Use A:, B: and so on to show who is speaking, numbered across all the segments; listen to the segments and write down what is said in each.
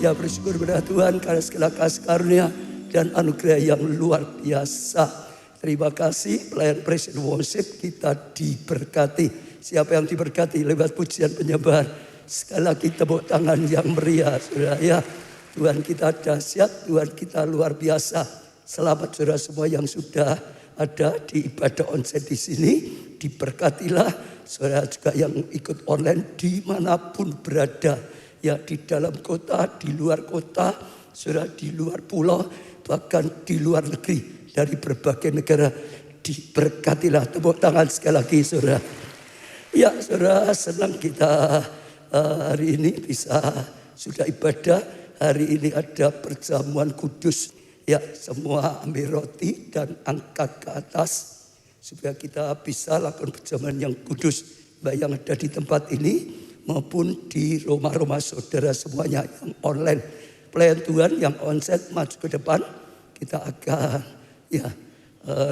A: Ya bersyukur kepada Tuhan karena segala kasih karunia dan anugerah yang luar biasa. Terima kasih pelayan praise and worship kita diberkati. Siapa yang diberkati lewat pujian penyembahan, sekali lagi tepuk tangan yang meriah, saudara ya. Tuhan kita dahsyat, Tuhan kita luar biasa. Selamat saudara semua yang sudah ada di ibadah onsite di sini. Diberkatilah saudara juga yang ikut online dimanapun berada. Ya di dalam kota, di luar kota, saudara di luar pulau, bahkan di luar negeri, dari berbagai negara. Diberkatilah, tepuk tangan sekali lagi saudara. Ya saudara, senang kita hari ini bisa sudah ibadah. Hari ini ada perjamuan kudus. Ya semua ambil roti dan angkat ke atas supaya kita bisa lakukan perjamuan yang kudus. Baik yang ada di tempat ini maupun di rumah-rumah saudara semuanya yang online. Pelayan Tuhan yang onsite maju ke depan. Kita akan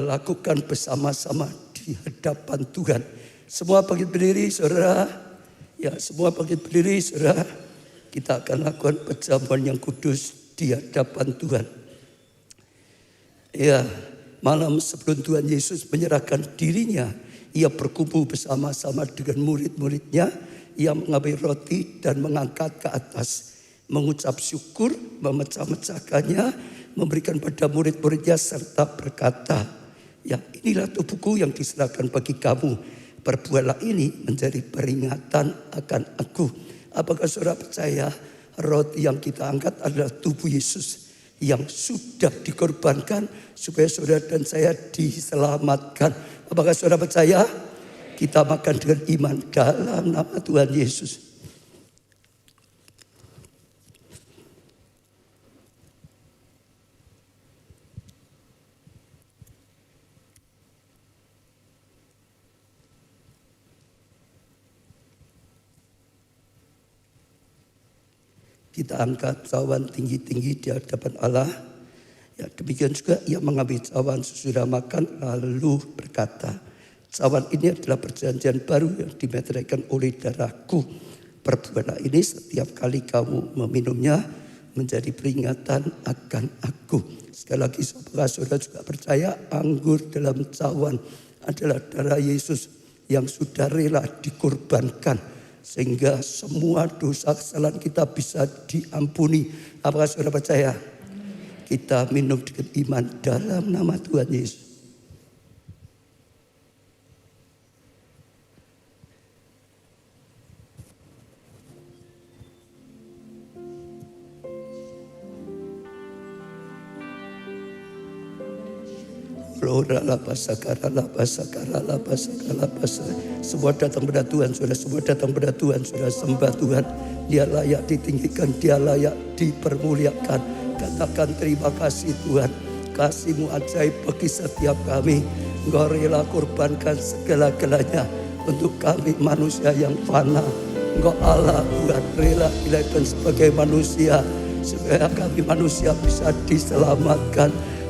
A: lakukan bersama-sama di hadapan Tuhan. Semua bangkit berdiri saudara. Ya semua bangkit berdiri saudara. Kita akan lakukan perjamuan yang kudus di hadapan Tuhan. Ya malam sebelum Tuhan Yesus menyerahkan dirinya, ia berkumpul bersama-sama dengan murid-muridnya. Ia mengambil roti dan mengangkat ke atas, mengucap syukur, memecah-mecahkannya, memberikan pada murid-muridnya serta berkata, ya inilah tubuhku yang diserahkan bagi kamu. Perbuatlah ini menjadi peringatan akan aku. Apakah saudara percaya roti yang kita angkat adalah tubuh Yesus yang sudah dikorbankan supaya saudara dan saya diselamatkan? Apakah saudara percaya? Kita makan dengan iman dalam nama Tuhan Yesus. Kita angkat cawan tinggi-tinggi di hadapan Allah. Ya, demikian juga ia mengambil cawan sesudah makan lalu berkata, cawan ini adalah perjanjian baru yang dimeteraikan oleh darahku. Perbuatlah ini setiap kali kamu meminumnya menjadi peringatan akan aku. Sekali lagi saudara juga percaya anggur dalam cawan adalah darah Yesus yang sudah rela dikorbankan. Sehingga semua dosa kesalahan kita bisa diampuni. Apakah saudara percaya? Kita minum dengan iman dalam nama Tuhan Yesus. Semua datang pada Tuhan, saudara. Semua datang pada Tuhan, saudara. Sembah Tuhan. Dia layak ditinggikan, dia layak dipermuliakan. Katakan terima kasih Tuhan. Kasih-Mu ajaib bagi setiap kami. Engkau rela korbankan segala-galanya untuk kami manusia yang fana. Engkau Allah Tuhan rela dilahirkan sebagai manusia supaya kami manusia bisa diselamatkan.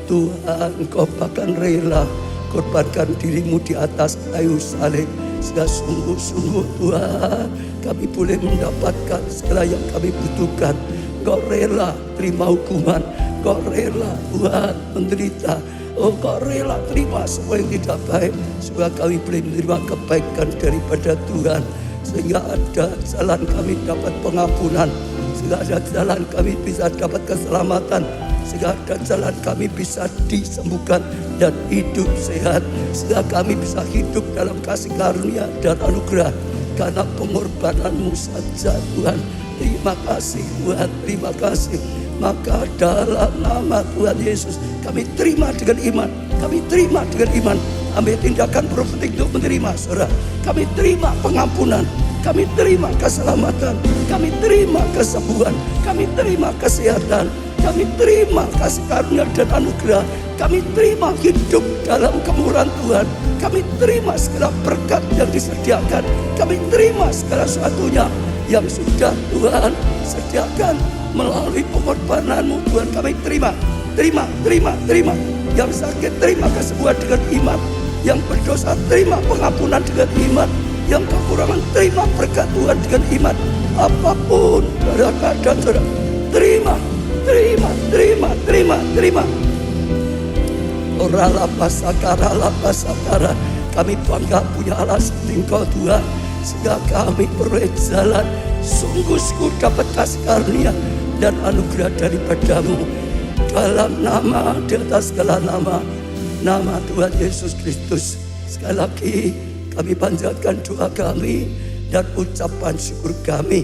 A: Tuhan, Engkau bahkan rela korbankan dirimu di atas kayu salib. Sehingga sungguh-sungguh Tuhan, kami boleh mendapatkan segala yang kami butuhkan. Engkau rela terima hukuman. Engkau rela Tuhan menderita. Engkau rela terima semua yang tidak baik. Supaya kami boleh menerima kebaikan daripada Tuhan. Sehingga ada jalan kami dapat pengampunan. Sehingga ada jalan kami bisa dapat keselamatan. Sehingga ada jalan kami bisa disembuhkan dan hidup sehat. Sehingga kami bisa hidup dalam kasih karunia dan anugerah. Karena pengorbanan-Mu saja Tuhan. Terima kasih Tuhan, terima kasih. Maka dalam nama Tuhan Yesus kami terima dengan iman. Kami terima dengan iman. Ambil tindakan profetik untuk menerima saudara. Kami terima pengampunan. Kami terima keselamatan. Kami terima kesembuhan. Kami terima kesehatan. Kami terima kasih karunia dan anugerah. Kami terima hidup dalam kemurahan Tuhan. Kami terima segala berkat yang disediakan. Kami terima segala sesuatunya yang sudah Tuhan sediakan melalui pengorbanan-Mu. Tuhan kami terima. Terima. Yang sakit terima kesembuhan dengan iman. Yang berdosa terima pengampunan dengan iman. Yang kekurangan terima berkat Tuhan dengan iman. Apapun pada keadaan saudara, terima terima. Ora lapa sakara. Kami bangga punya Allah seperti Engkau Tuhan. Sehingga kami peroleh jalan. Sungguh dapat kasih karunia dan anugerah daripadamu. Dalam nama, di atas segala nama. Nama Tuhan Yesus Kristus. Sekali lagi kami panjatkan doa kami dan ucapan syukur kami.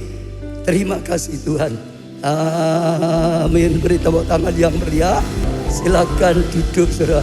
A: Terima kasih Tuhan. Amin. Beri tepuk tangan yang meriah. Silakan duduk saudara.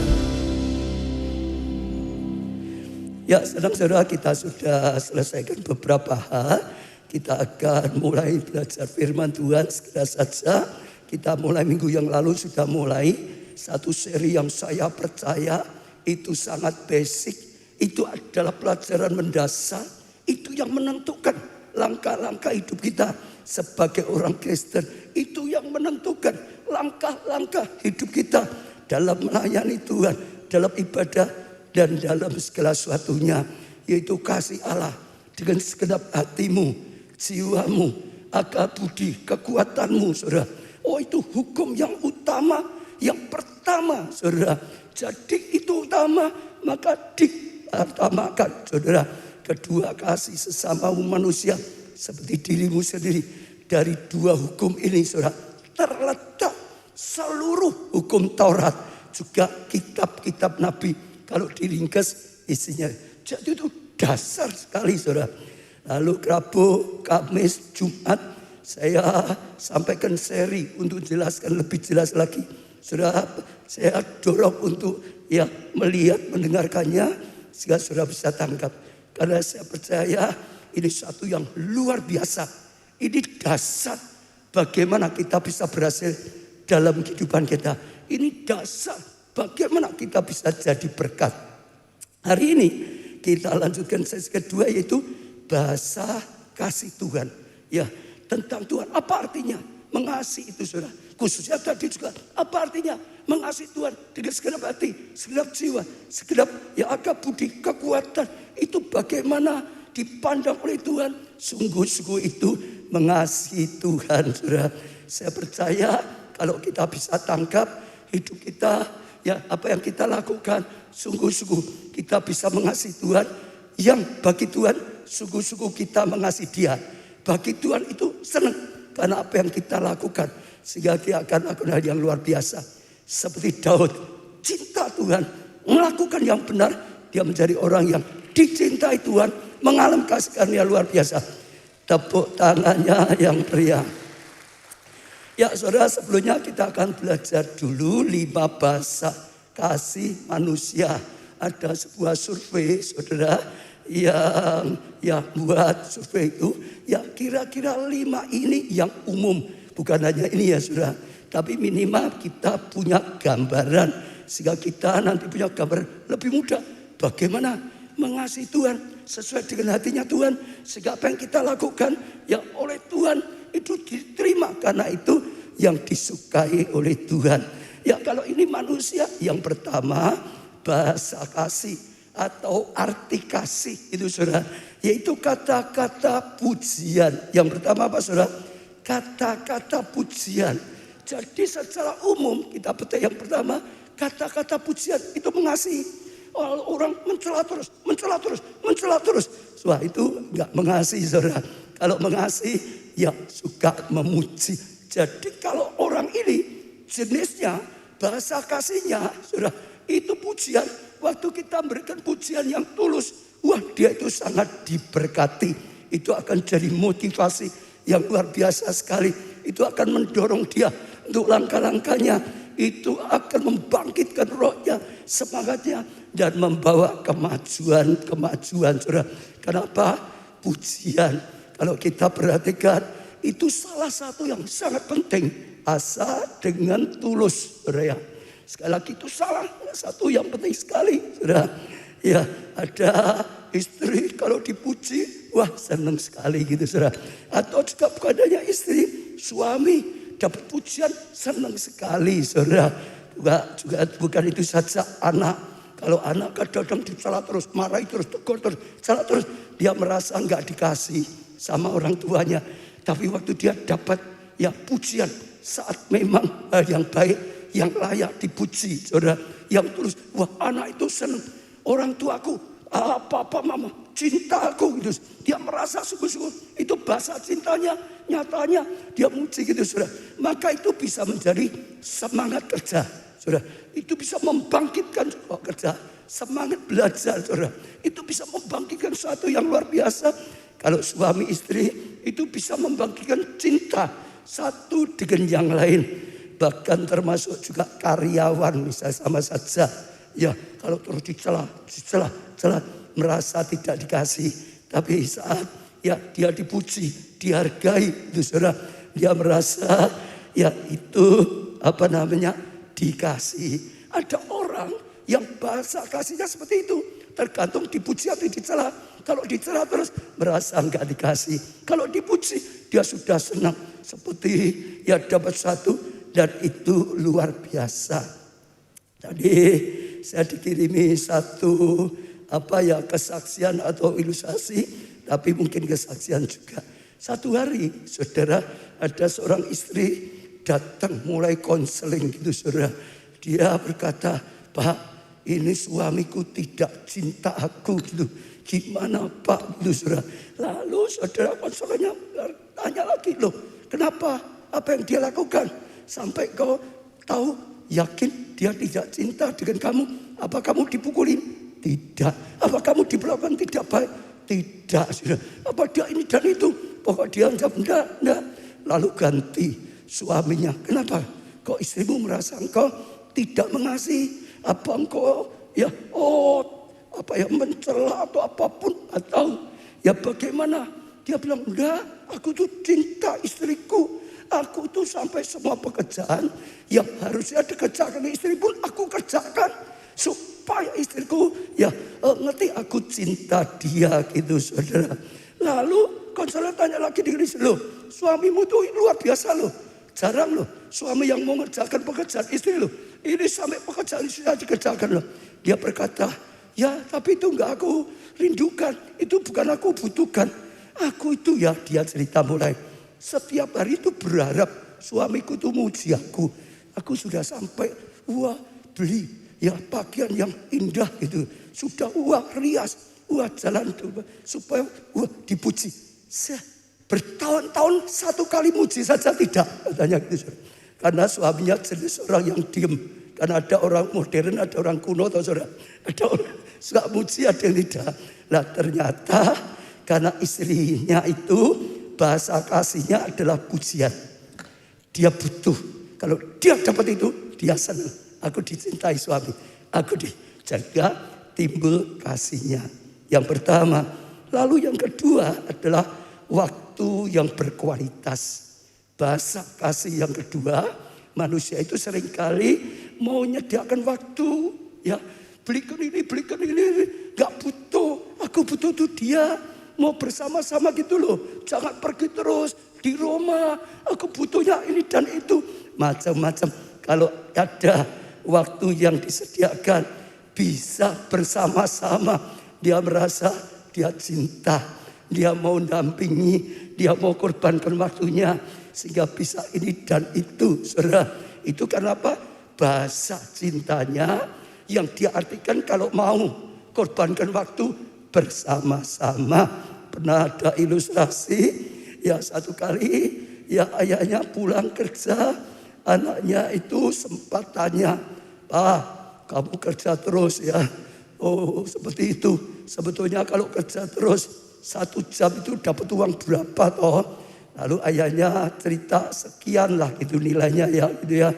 A: Ya, senang saudara, kita sudah selesaikan beberapa hal. Kita akan mulai belajar firman Tuhan. Segera saja kita mulai minggu yang lalu sudah mulai satu seri yang saya percaya itu sangat basic. Itu adalah pelajaran mendasar. Itu yang menentukan langkah-langkah hidup kita sebagai orang Kristen. Itu yang menentukan langkah-langkah hidup kita dalam melayani Tuhan, dalam ibadah, dan dalam segala sesuatunya. Yaitu kasih Allah dengan segenap hatimu, jiwamu, akal budi, kekuatanmu, saudara. Oh, itu hukum yang utama, yang pertama, saudara. Jadi itu utama, maka diutamakan, saudara. Kedua, kasih sesama manusia seperti dirimu sendiri. Dari dua hukum ini, saudara, terletak seluruh hukum Taurat, juga kitab-kitab Nabi. Kalau diringkas isinya. Jadi itu dasar sekali, saudara. Lalu Rabu, Kamis, Jumat saya sampaikan seri untuk jelaskan lebih jelas lagi. Saudara, saya dorong untuk melihat, mendengarkannya sehingga saudara bisa tangkap. Karena saya percaya ini satu yang luar biasa. Ini dasar bagaimana kita bisa berhasil dalam kehidupan kita. Ini dasar bagaimana kita bisa jadi berkat. Hari ini kita lanjutkan sesi kedua, yaitu bahasa kasih Tuhan. Ya, tentang Tuhan. Apa artinya mengasihi itu, saudara? Khususnya tadi juga, apa artinya mengasihi Tuhan dengan segenap hati, segenap jiwa, segenap akal budi, kekuatan. Itu bagaimana dipandang oleh Tuhan. Sungguh-sungguh itu mengasihi Tuhan, saudara. Saya percaya kalau kita bisa tangkap hidup kita, apa yang kita lakukan, sungguh-sungguh kita bisa mengasihi Tuhan. Yang bagi Tuhan, sungguh-sungguh kita mengasihi Dia. Bagi Tuhan itu senang karena apa yang kita lakukan, sehingga Dia akan lakukan hal yang luar biasa. Seperti Daud, cinta Tuhan, melakukan yang benar, dia menjadi orang yang dicintai Tuhan, mengalami kasih karunia luar biasa. Tepuk tangannya yang meriah. Ya saudara, sebelumnya kita akan belajar dulu 5 bahasa kasih manusia. Ada sebuah survei, saudara, yang buat survei itu, kira-kira 5 ini yang umum. Bukan hanya ini ya saudara, tapi minimal kita punya gambaran. Sehingga kita nanti punya gambaran lebih mudah bagaimana mengasihi Tuhan sesuai dengan hatinya Tuhan. Sehingga apa yang kita lakukan oleh Tuhan itu diterima, karena itu yang disukai oleh Tuhan. Kalau ini manusia, yang pertama bahasa kasih atau arti kasih itu, saudara, yaitu kata-kata pujian. Yang pertama apa, saudara? Kata-kata pujian. Jadi secara umum kita betul yang pertama, kata-kata pujian itu mengasihi. Orang mencela terus. Wah, itu enggak mengasihi, saudara. Kalau mengasihi suka memuji. Jadi kalau orang ini jenisnya bahasa kasihnya, saudara, itu pujian. Waktu kita memberikan pujian yang tulus, wah, dia itu sangat diberkati. Itu akan jadi motivasi yang luar biasa sekali. Itu akan mendorong dia untuk langkah-langkahnya. Itu akan membangkitkan rohnya, semangatnya, dan membawa kemajuan, saudara. Kenapa? Pujian. Kalau kita perhatikan, itu salah satu yang sangat penting. Asa dengan tulus, saudara. Sekali lagi itu salah satu yang penting sekali, saudara. Ada istri kalau dipuji, wah, senang sekali gitu, saudara. Atau juga bukan hanya istri, suami dapat pujian senang sekali, saudara. Bukan itu saja, anak. Kalau anak kadang-kadang dicela terus, marahi terus, tegur terus, cela terus, dia merasa enggak dikasih sama orang tuanya. Tapi waktu dia dapat ya pujian saat memang hal yang baik, yang layak dipuji, saudara. Yang terus, wah anak itu senang. Orang tuaku, papa mama, cinta aku gitu. Dia merasa sungguh-sungguh. Itu bahasa cintanya, nyatanya dia muji gitu, saudara. Maka itu bisa menjadi semangat kerja, saudara. Itu bisa membangkitkan kerja, semangat belajar, saudara. Itu bisa membangkitkan sesuatu yang luar biasa. Kalau suami istri itu bisa membangkitkan cinta satu dengan yang lain. Bahkan termasuk juga karyawan misalnya sama saja. Ya kalau terus dicela, merasa tidak dikasih. Tapi saat ya dia dipuji, dihargai itu saudara. Dia merasa ya itu dikasih. Ada orang yang bahasa kasihnya seperti itu. Tergantung dipuji atau dicela. Kalau dicela terus merasa enggak dikasih. Kalau dipuji dia sudah senang. Seperti ya dapat satu. Dan itu luar biasa. Tadi saya dikirimi satu kesaksian atau ilustrasi. Tapi mungkin kesaksian juga. Satu hari saudara ada seorang istri datang mulai konseling gitu saudara. Dia berkata, Pak ini suamiku tidak cinta aku gitu. Gimana Pak gitu saudara. Lalu saudara konselernya tanya lagi loh. Kenapa? Apa yang dia lakukan? Sampai kau tahu yakin dia tidak cinta dengan kamu. Apa kamu dipukulin? Tidak. Apa kamu diperlakukan tidak baik? Tidak. Apa dia ini dan itu? Pokok dia enggak. Lalu ganti suaminya. Kenapa? Kok istrimu merasa engkau tidak mengasihi? Apa engkau mencela atau apapun? Atau ya bagaimana? Dia bilang enggak. Aku tuh cinta istriku. Aku tuh sampai semua pekerjaan yang harusnya dikerjakan istri pun aku kerjakan. Supaya istriku ngerti aku cinta dia gitu saudara. Lalu konselor tanya lagi dengan istri, loh suamimu tuh luar biasa loh. Jarang loh suami yang mau mengerjakan pekerjaan istri loh. Ini sampai pekerjaan istri saja dikerjakan loh. Dia berkata, ya tapi itu enggak aku rindukan. Itu bukan aku butuhkan. Aku itu dia cerita mulai. Setiap hari itu berharap suamiku itu muji aku. Aku sudah sampai beli pakaian yang indah gitu. Sudah rias, jalan supaya dipuji. Bertahun-tahun satu kali muji saja tidak. Katanya gitu. Karena suaminya jenis orang yang diem. Karena ada orang modern, ada orang kuno atau saudara. Ada orang suka muji, ada yang tidak. Nah ternyata karena istrinya itu bahasa kasihnya adalah pujian. Dia butuh. Kalau dia dapat itu, dia senang. Aku dicintai suami. Aku dijaga, timbul kasihnya. Yang pertama. Lalu yang kedua adalah waktu yang berkualitas. Bahasa kasih yang kedua, manusia itu seringkali mau menyediakan waktu. Ya, belikan ini. Gak butuh. Aku butuh tuh dia. Mau bersama-sama gitu loh. Jangan pergi terus di rumah. Aku butuhnya ini dan itu. Macam-macam. Kalau ada waktu yang disediakan. Bisa bersama-sama. Dia merasa dia cinta. Dia mau dampingi. Dia mau korbankan waktunya. Sehingga bisa ini dan itu. Saudara. Itu karena apa? Bahasa cintanya. Yang dia artikan kalau mau korbankan waktu. Bersama-sama. Pernah ada ilustrasi. Ya satu kali. Ya ayahnya pulang kerja. Anaknya itu sempat tanya. Pak kamu kerja terus ya. Oh seperti itu. Sebetulnya kalau kerja terus 1 jam itu dapat uang berapa toh. Lalu ayahnya cerita sekian lah itu nilainya ya gitu ya.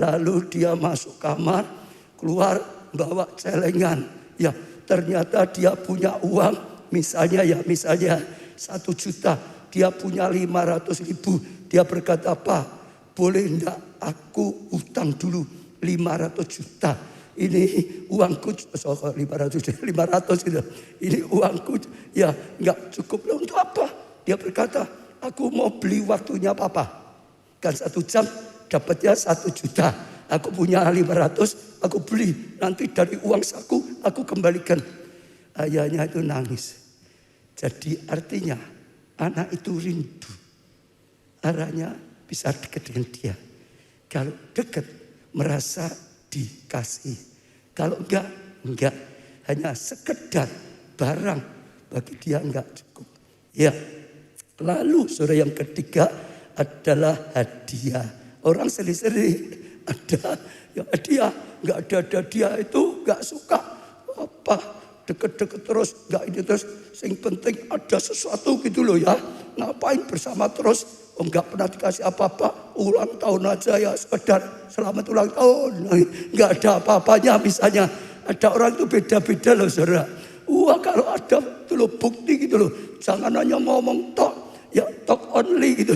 A: Lalu dia masuk kamar. Keluar bawa celengan. Ya. Ternyata dia punya uang misalnya 1 juta. Dia punya 500.000. Dia berkata, Pak boleh enggak aku utang dulu 500 juta. Ini uangku 500 gitu. Ini uangku enggak cukup. Untuk apa? Dia berkata, aku mau beli waktunya papa. Kan 1 jam dapatnya 1 juta. Aku punya 500, aku beli. Nanti dari uang saku, aku kembalikan. Ayahnya itu nangis. Jadi artinya, anak itu rindu. Arahnya bisa dekat dengan dia. Kalau dekat merasa dikasih. Kalau enggak. Hanya sekedar barang bagi dia enggak cukup. Ya. Lalu saudara yang ketiga adalah hadiah. Orang sering-sering ada yang hadiah. Enggak ada dia itu enggak suka. Apa? Deket-deket terus. Enggak ini terus. Yang penting ada sesuatu gitu loh ya. Ngapain bersama terus. Enggak pernah dikasih apa-apa. Ulang tahun aja ya sekedar selamat ulang tahun. Enggak ada apa-apanya misalnya. Ada orang itu beda-beda loh saudara. Wah kalau ada itu loh bukti gitu loh. Jangan hanya ngomong talk. Ya talk only gitu.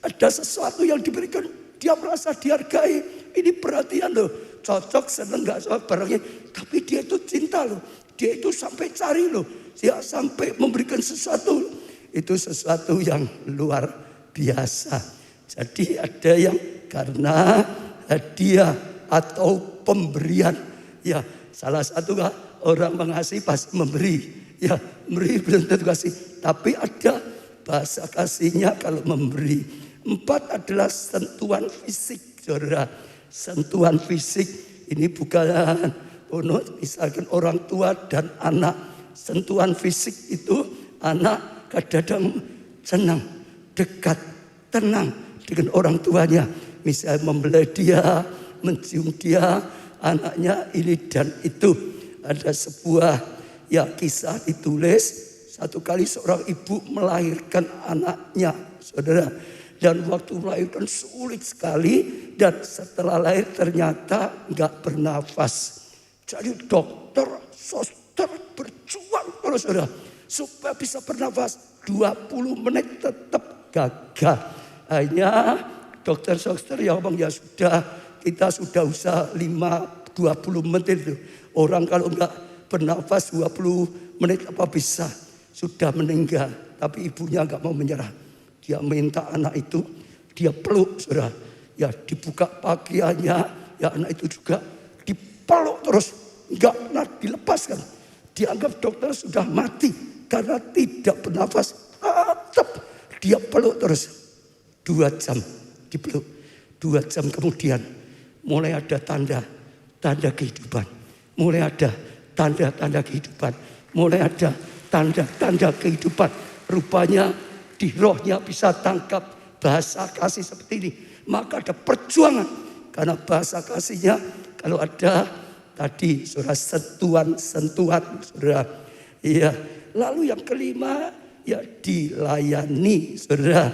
A: Ada sesuatu yang diberikan. Dia merasa dihargai. Ini perhatian loh. Cocok seneng gak soal barangnya. Tapi dia itu cinta loh. Dia itu sampai cari loh. Dia sampai memberikan sesuatu. Itu sesuatu yang luar biasa. Jadi ada yang karena hadiah atau pemberian. Ya salah satu orang mengasihi pasti memberi. Ya memberi belum tentu kasih. Tapi ada bahasa kasihnya kalau memberi. 4 adalah sentuhan fisik. Saudara. Sentuhan fisik. Ini bukan misalkan orang tua dan anak. Sentuhan fisik itu anak kadang-kadang senang. Dekat, tenang dengan orang tuanya. Misalnya membelai dia, mencium dia, anaknya ini dan itu. Ada sebuah kisah ditulis. Satu kali seorang ibu melahirkan anaknya, saudara. Dan waktu melahirkan sulit sekali. Dan setelah lahir ternyata nggak bernafas. Jadi dokter, suster berjuang terus saudara. Supaya bisa bernafas 20 menit tetap gagal. Hanya dokter suster yang ngomong ya sudah kita sudah usaha 20 menit itu. Orang kalau enggak bernafas 20 menit apa bisa sudah meninggal. Tapi ibunya enggak mau menyerah. Dia minta anak itu dia peluk saudara. Ya dibuka pakaiannya ya anak itu juga dipeluk terus enggak pernah dilepaskan. Dianggap dokter sudah mati karena tidak bernafas. Tetap dia peluk terus. 2 jam dipeluk. 2 jam kemudian mulai ada tanda kehidupan. Mulai ada tanda kehidupan. Mulai ada tanda kehidupan. Rupanya di rohnya bisa tangkap bahasa kasih seperti ini. Maka ada perjuangan. Karena bahasa kasihnya kalau ada tadi saudara sentuhan saudara. Iya. Lalu yang kelima ya dilayani saudara.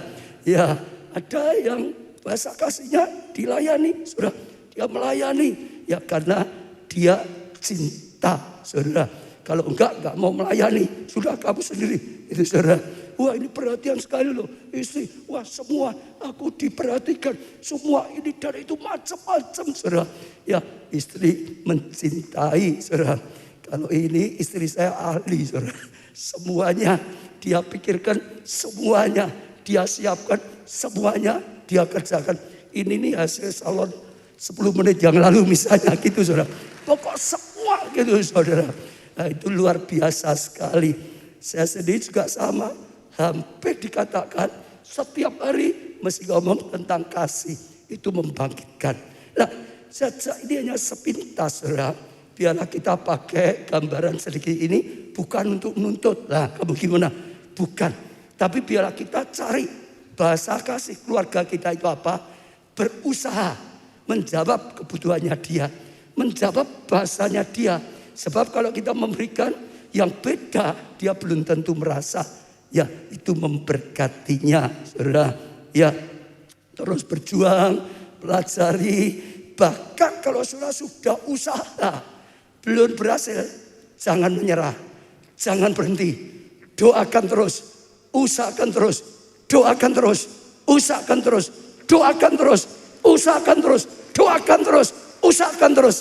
A: Ya ada yang bahasa kasihnya dilayani saudara. Dia melayani ya karena dia cinta saudara. Kalau enggak mau melayani sudah kamu sendiri itu saudara. Wah ini perhatian sekali loh istri. Wah semua aku diperhatikan. Semua ini dan itu macam-macam saudara. Ya istri mencintai saudara. Kalau ini istri saya ahli saudara. Semuanya dia pikirkan. Semuanya dia siapkan. Semuanya dia kerjakan. Ini nih hasil salon 10 menit yang lalu misalnya gitu saudara. Pokok semua gitu saudara. Nah itu luar biasa sekali. Saya sendiri juga sama. Hampir dikatakan setiap hari mesti ngomong tentang kasih. Itu membangkitkan. Nah sejak ini hanya sepintas saudara. Biarlah kita pakai gambaran sedikit ini. Bukan untuk menuntut. Nah kamu gimana? Bukan. Tapi biarlah kita cari bahasa kasih keluarga kita itu apa? Berusaha menjawab kebutuhannya dia. Menjawab bahasanya dia. Sebab kalau kita memberikan yang beda, dia belum tentu merasa. Ya itu memberkatinya. Saudara. Ya terus berjuang, pelajari. Bahkan kalau saudara sudah usaha, belum berhasil, jangan menyerah. Jangan berhenti. Doakan terus. Usahakan terus. Doakan terus. Usahakan terus. Doakan terus. Usahakan terus. Doakan terus. Usahakan terus.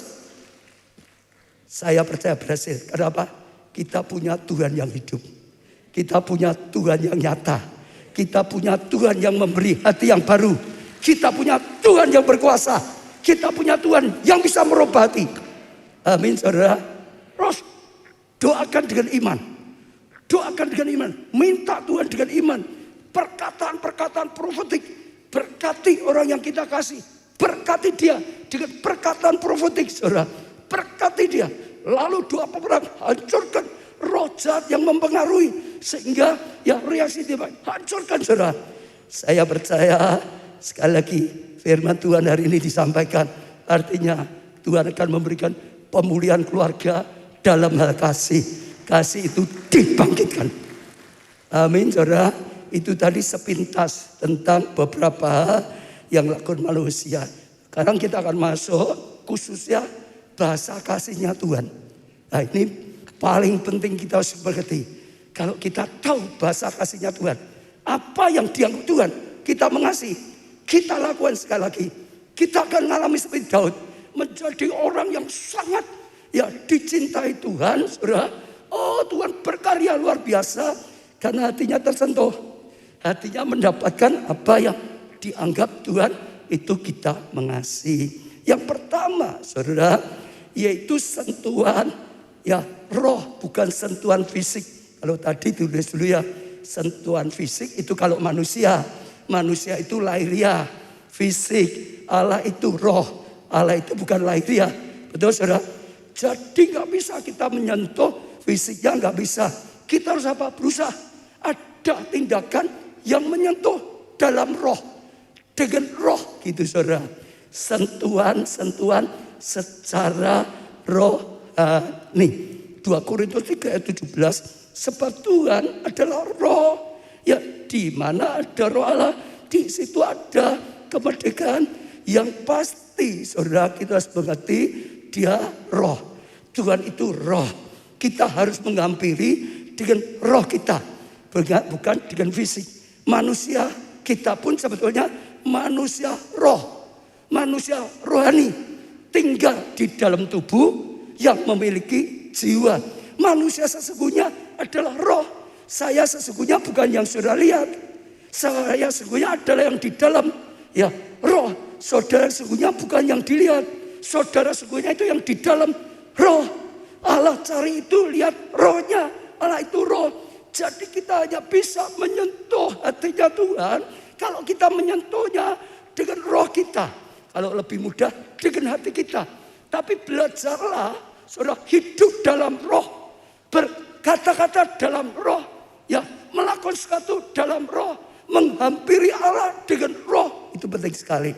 A: Saya percaya berhasil. Kenapa? Kita punya Tuhan yang hidup. Kita punya Tuhan yang nyata. Kita punya Tuhan yang memberi hati yang baru. Kita punya Tuhan yang berkuasa. Kita punya Tuhan yang bisa merubah hati. Amin saudara. Terus doakan dengan iman. Doakan dengan iman. Minta Tuhan dengan iman. Perkataan-perkataan profetik. Berkati orang yang kita kasih. Berkati dia dengan perkataan profetik, saudara. Berkati dia. Lalu doa peperang, hancurkan roh jahat yang mempengaruhi. Sehingga ya reaksi dia hancurkan, saudara. Saya percaya sekali lagi firman Tuhan hari ini disampaikan. Artinya Tuhan akan memberikan pemulihan keluarga dalam hal kasih. Kasih itu dibangkitkan. Amin, saudara. Itu tadi sepintas tentang beberapa yang lakukan manusia. Sekarang kita akan masuk khususnya bahasa kasihnya Tuhan. Nah, ini paling penting kita harus mengerti. Kalau kita tahu bahasa kasihnya Tuhan, apa yang dianggap Tuhan, kita mengasihi, kita lakukan sekali lagi. Kita akan mengalami seperti Daud, menjadi orang yang sangat ya dicintai Tuhan, saudara. Oh, Tuhan berkarya luar biasa karena hatinya tersentuh. Hatinya mendapatkan apa yang dianggap Tuhan itu kita mengasihi. Yang pertama, saudara, yaitu sentuhan ya roh, bukan sentuhan fisik. Kalau tadi tulis dulu ya, sentuhan fisik itu kalau manusia. Manusia itu lahiriah, fisik. Allah itu roh. Allah itu bukan lahiriah. Betul, saudara? Jadi gak bisa kita menyentuh fisiknya, gak bisa. Kita harus apa? Berusaha. Ada tindakan yang menyentuh dalam roh. Dengan roh gitu, saudara. Sentuhan secara rohani. 2 Korintus 3 ayat 17. Sebab Tuhan adalah roh. Ya, di mana ada roh Allah, di situ ada kemerdekaan. Yang pasti, saudara, kita harus mengerti dia roh. Tuhan itu roh. Kita harus menghampiri dengan roh kita, bukan dengan fisik. Manusia kita pun sebetulnya manusia roh, manusia rohani, tinggal di dalam tubuh yang memiliki jiwa. Manusia sesungguhnya adalah roh. Saya sesungguhnya bukan yang saudara lihat. Saya sesungguhnya adalah yang di dalam ya roh. Saudara sesungguhnya bukan yang dilihat. Saudara sesungguhnya itu yang di dalam roh. Allah cari itu lihat rohnya. Allah itu roh. Jadi kita hanya bisa menyentuh hatinya Tuhan kalau kita menyentuhnya dengan roh kita. Kalau lebih mudah dengan hati kita. Tapi belajarlah saudara hidup dalam roh. Berkata-kata dalam roh. Ya, melakukan sesuatu dalam roh. Menghampiri Allah dengan roh. Itu penting sekali.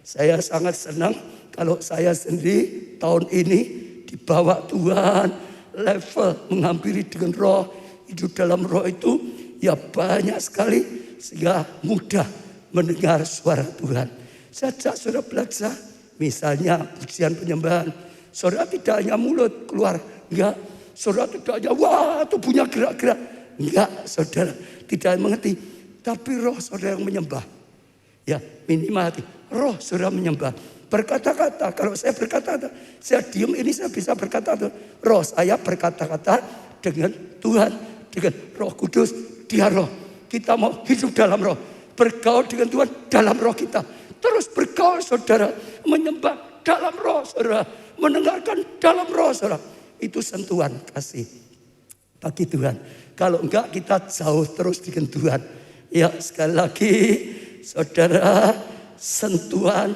A: Saya sangat senang kalau saya sendiri tahun ini dibawa Tuhan level menghampiri dengan roh. Hidup dalam roh itu ya banyak sekali sehingga mudah mendengar suara Tuhan. Sejak saudara belajar misalnya pujian penyembahan, saudara tidak hanya mulut keluar, enggak. Saudara tidak hanya wah tubuhnya gerak-gerak, enggak. Saudara tidak mengerti, tapi roh saudara yang menyembah. Ya minimal hati, roh saudara menyembah. Berkata-kata, kalau saya berkata-kata, saya diam ini saya bisa berkata-kata. Roh saya berkata-kata dengan Tuhan. Dengan Roh Kudus, dia roh. Kita mau hidup dalam roh. Bergaul dengan Tuhan dalam roh kita. Terus bergaul saudara. Menyembah dalam roh saudara. Mendengarkan dalam roh saudara. Itu sentuhan kasih bagi Tuhan. Kalau enggak kita jauh terus dengan Tuhan. Ya sekali lagi saudara, sentuhan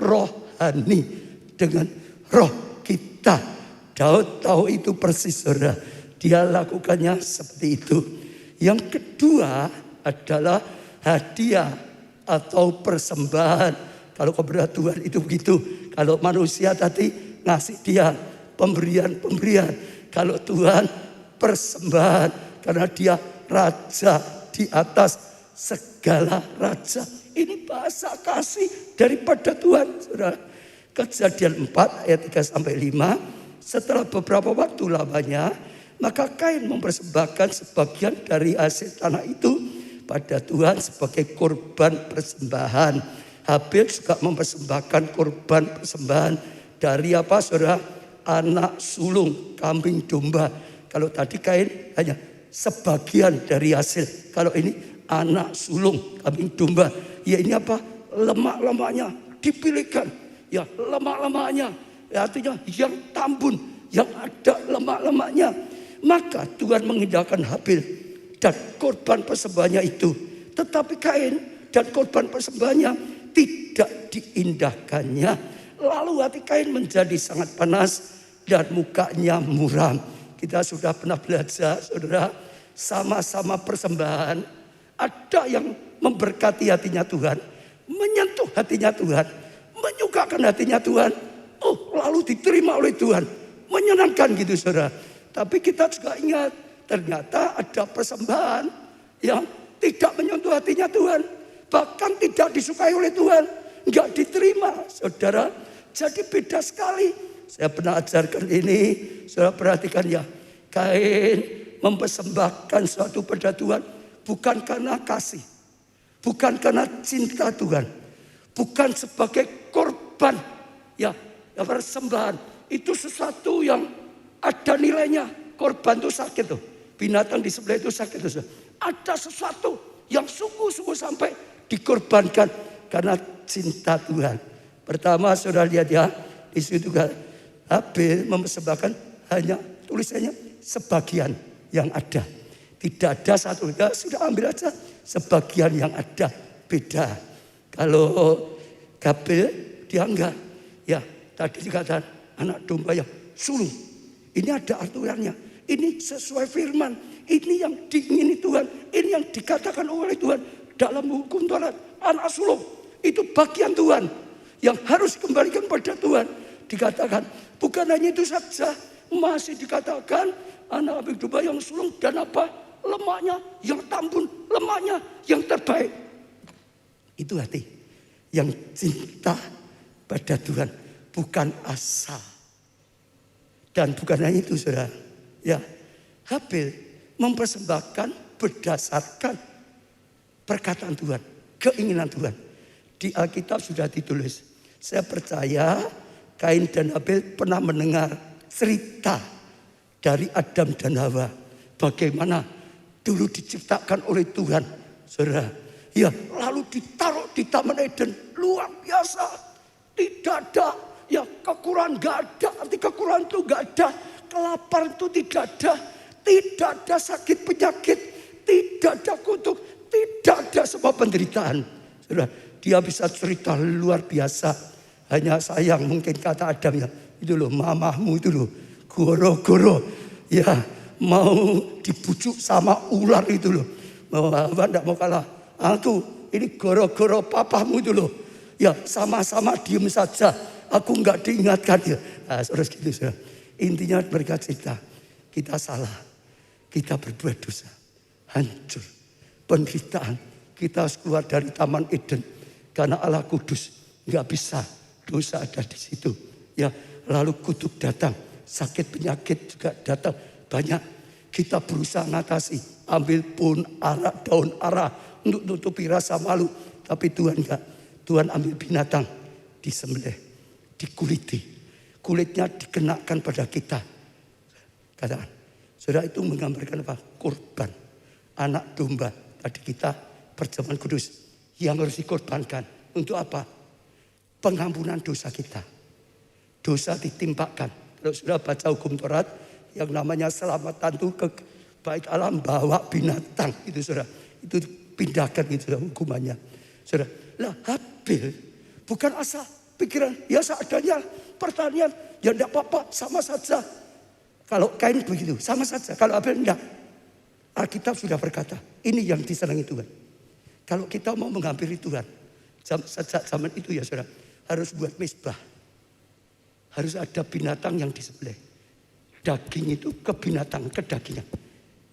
A: rohani dengan roh kita. Daud tahu itu persis saudara. Dia lakukannya seperti itu. Yang kedua adalah hadiah atau persembahan. Kalau kepada Tuhan itu begitu. Kalau manusia tadi ngasih dia pemberian. Kalau Tuhan persembahan. Karena dia raja di atas segala raja. Ini bahasa kasih daripada Tuhan. Saudara. Kejadian 4 ayat 3-5. Setelah beberapa waktu lamanya, maka Kain mempersembahkan sebagian dari hasil tanah itu pada Tuhan sebagai korban persembahan. Habil juga mempersembahkan korban persembahan dari apa saudara? Anak sulung, kambing domba. Kalau tadi Kain hanya sebagian dari hasil. Kalau ini anak sulung, kambing domba. Ya ini apa? Lemak-lemaknya dipilihkan. Ya lemak-lemaknya. Ya, artinya yang tambun, yang ada lemak-lemaknya. Maka Tuhan mengindahkan Habil dan korban persembahannya itu. Tetapi Kain dan korban persembahannya tidak diindahkannya. Lalu hati Kain menjadi sangat panas dan mukanya muram. Kita sudah pernah belajar, saudara, sama-sama persembahan. Ada yang memberkati hatinya Tuhan, menyentuh hatinya Tuhan, menyukakan hatinya Tuhan. Oh, lalu diterima oleh Tuhan, menyenangkan gitu saudara. Tapi kita juga ingat, ternyata ada persembahan yang tidak menyentuh hatinya Tuhan, bahkan tidak disukai oleh Tuhan, nggak diterima, saudara. Jadi beda sekali. Saya pernah ajarkan ini, saudara perhatikan ya. Kain mempersembahkan sesuatu pada Tuhan bukan karena kasih, bukan karena cinta Tuhan, bukan sebagai korban, ya persembahan itu sesuatu yang ada nilainya. Korban itu sakit tuh, binatang di sebelah itu sakit tuh. Ada sesuatu yang sungguh-sungguh sampai dikorbankan karena cinta Tuhan. Pertama saudara lihat ya, di situ kan Habel mempersembahkan hanya tulisannya sebagian yang ada. Tidak ada satu, ya sudah ambil aja sebagian yang ada, beda. Kalau Habel dia enggak, ya tadi dikatakan anak domba yang sulung. Ini ada aturannya, ini sesuai firman, ini yang diingini Tuhan, ini yang dikatakan oleh Tuhan dalam hukum Taurat. Anak sulung itu bagian Tuhan yang harus dikembalikan pada Tuhan. Dikatakan bukan hanya itu saja, masih dikatakan anak domba yang sulung dan apa? Lemaknya yang tambun, lemaknya yang terbaik. Itu hati yang cinta pada Tuhan, bukan asal. Dan bukan hanya itu saudara, ya Habel mempersembahkan berdasarkan perkataan Tuhan, keinginan Tuhan. Di Alkitab sudah ditulis. Saya percaya Kain dan Habel pernah mendengar cerita dari Adam dan Hawa. Bagaimana dulu diciptakan oleh Tuhan, saudara. Ya, lalu ditaruh di Taman Eden, luar biasa. Tidak ada, ya kekurangan gak ada. Arti kekurangan itu gak ada, kelaparan itu tidak ada. Tidak ada sakit penyakit, tidak ada kutuk, tidak ada semua penderitaan. Saudara, dia bisa cerita luar biasa. Hanya sayang mungkin kata Adam ya, itu loh mamahmu itu loh, goro-goro. Ya mau dibujuk sama ular itu loh. Hawa tidak mau kalah. Aku ini goro-goro papamu itu loh. Ya sama-sama diem saja. Aku nggak diingatkan ya. Nah, saudara gitu saudara. Intinya mereka cerita, kita salah, kita berbuat dosa, hancur, penderitaan. Kita harus keluar dari Taman Eden karena Allah kudus, nggak bisa. Dosa ada di situ. Ya, lalu kutuk datang, sakit penyakit juga datang banyak. Kita berusaha mengatasi, ambil pun ara, daun ara untuk tutupi rasa malu. Tapi Tuhan enggak. Tuhan ambil binatang, disembelih, dikuliti, kulitnya dikenakan pada kita. Katakan, saudara itu menggambarkan apa? Korban, anak domba. Tadi kita perjamuan kudus yang harus dikorbankan untuk apa? Pengampunan dosa kita. Dosa ditimpakan. Kalau sudah baca hukum Taurat, yang namanya selamatan itu ke bait Allah bawa binatang. Itu saudara. Itu pindahkan itu saudara, hukumannya. Saudara, lah Habel bukan asal pikiran. Ya seadanya pertanian. Ya enggak apa-apa, sama saja. Kalau Kain begitu, sama saja. Kalau Habel enggak. Alkitab sudah berkata, ini yang disenangi Tuhan. Kalau kita mau menghampiri Tuhan, sejak zaman itu ya saudara, harus buat mezbah. Harus ada binatang yang disembelih. Daging itu ke binatang, ke dagingnya.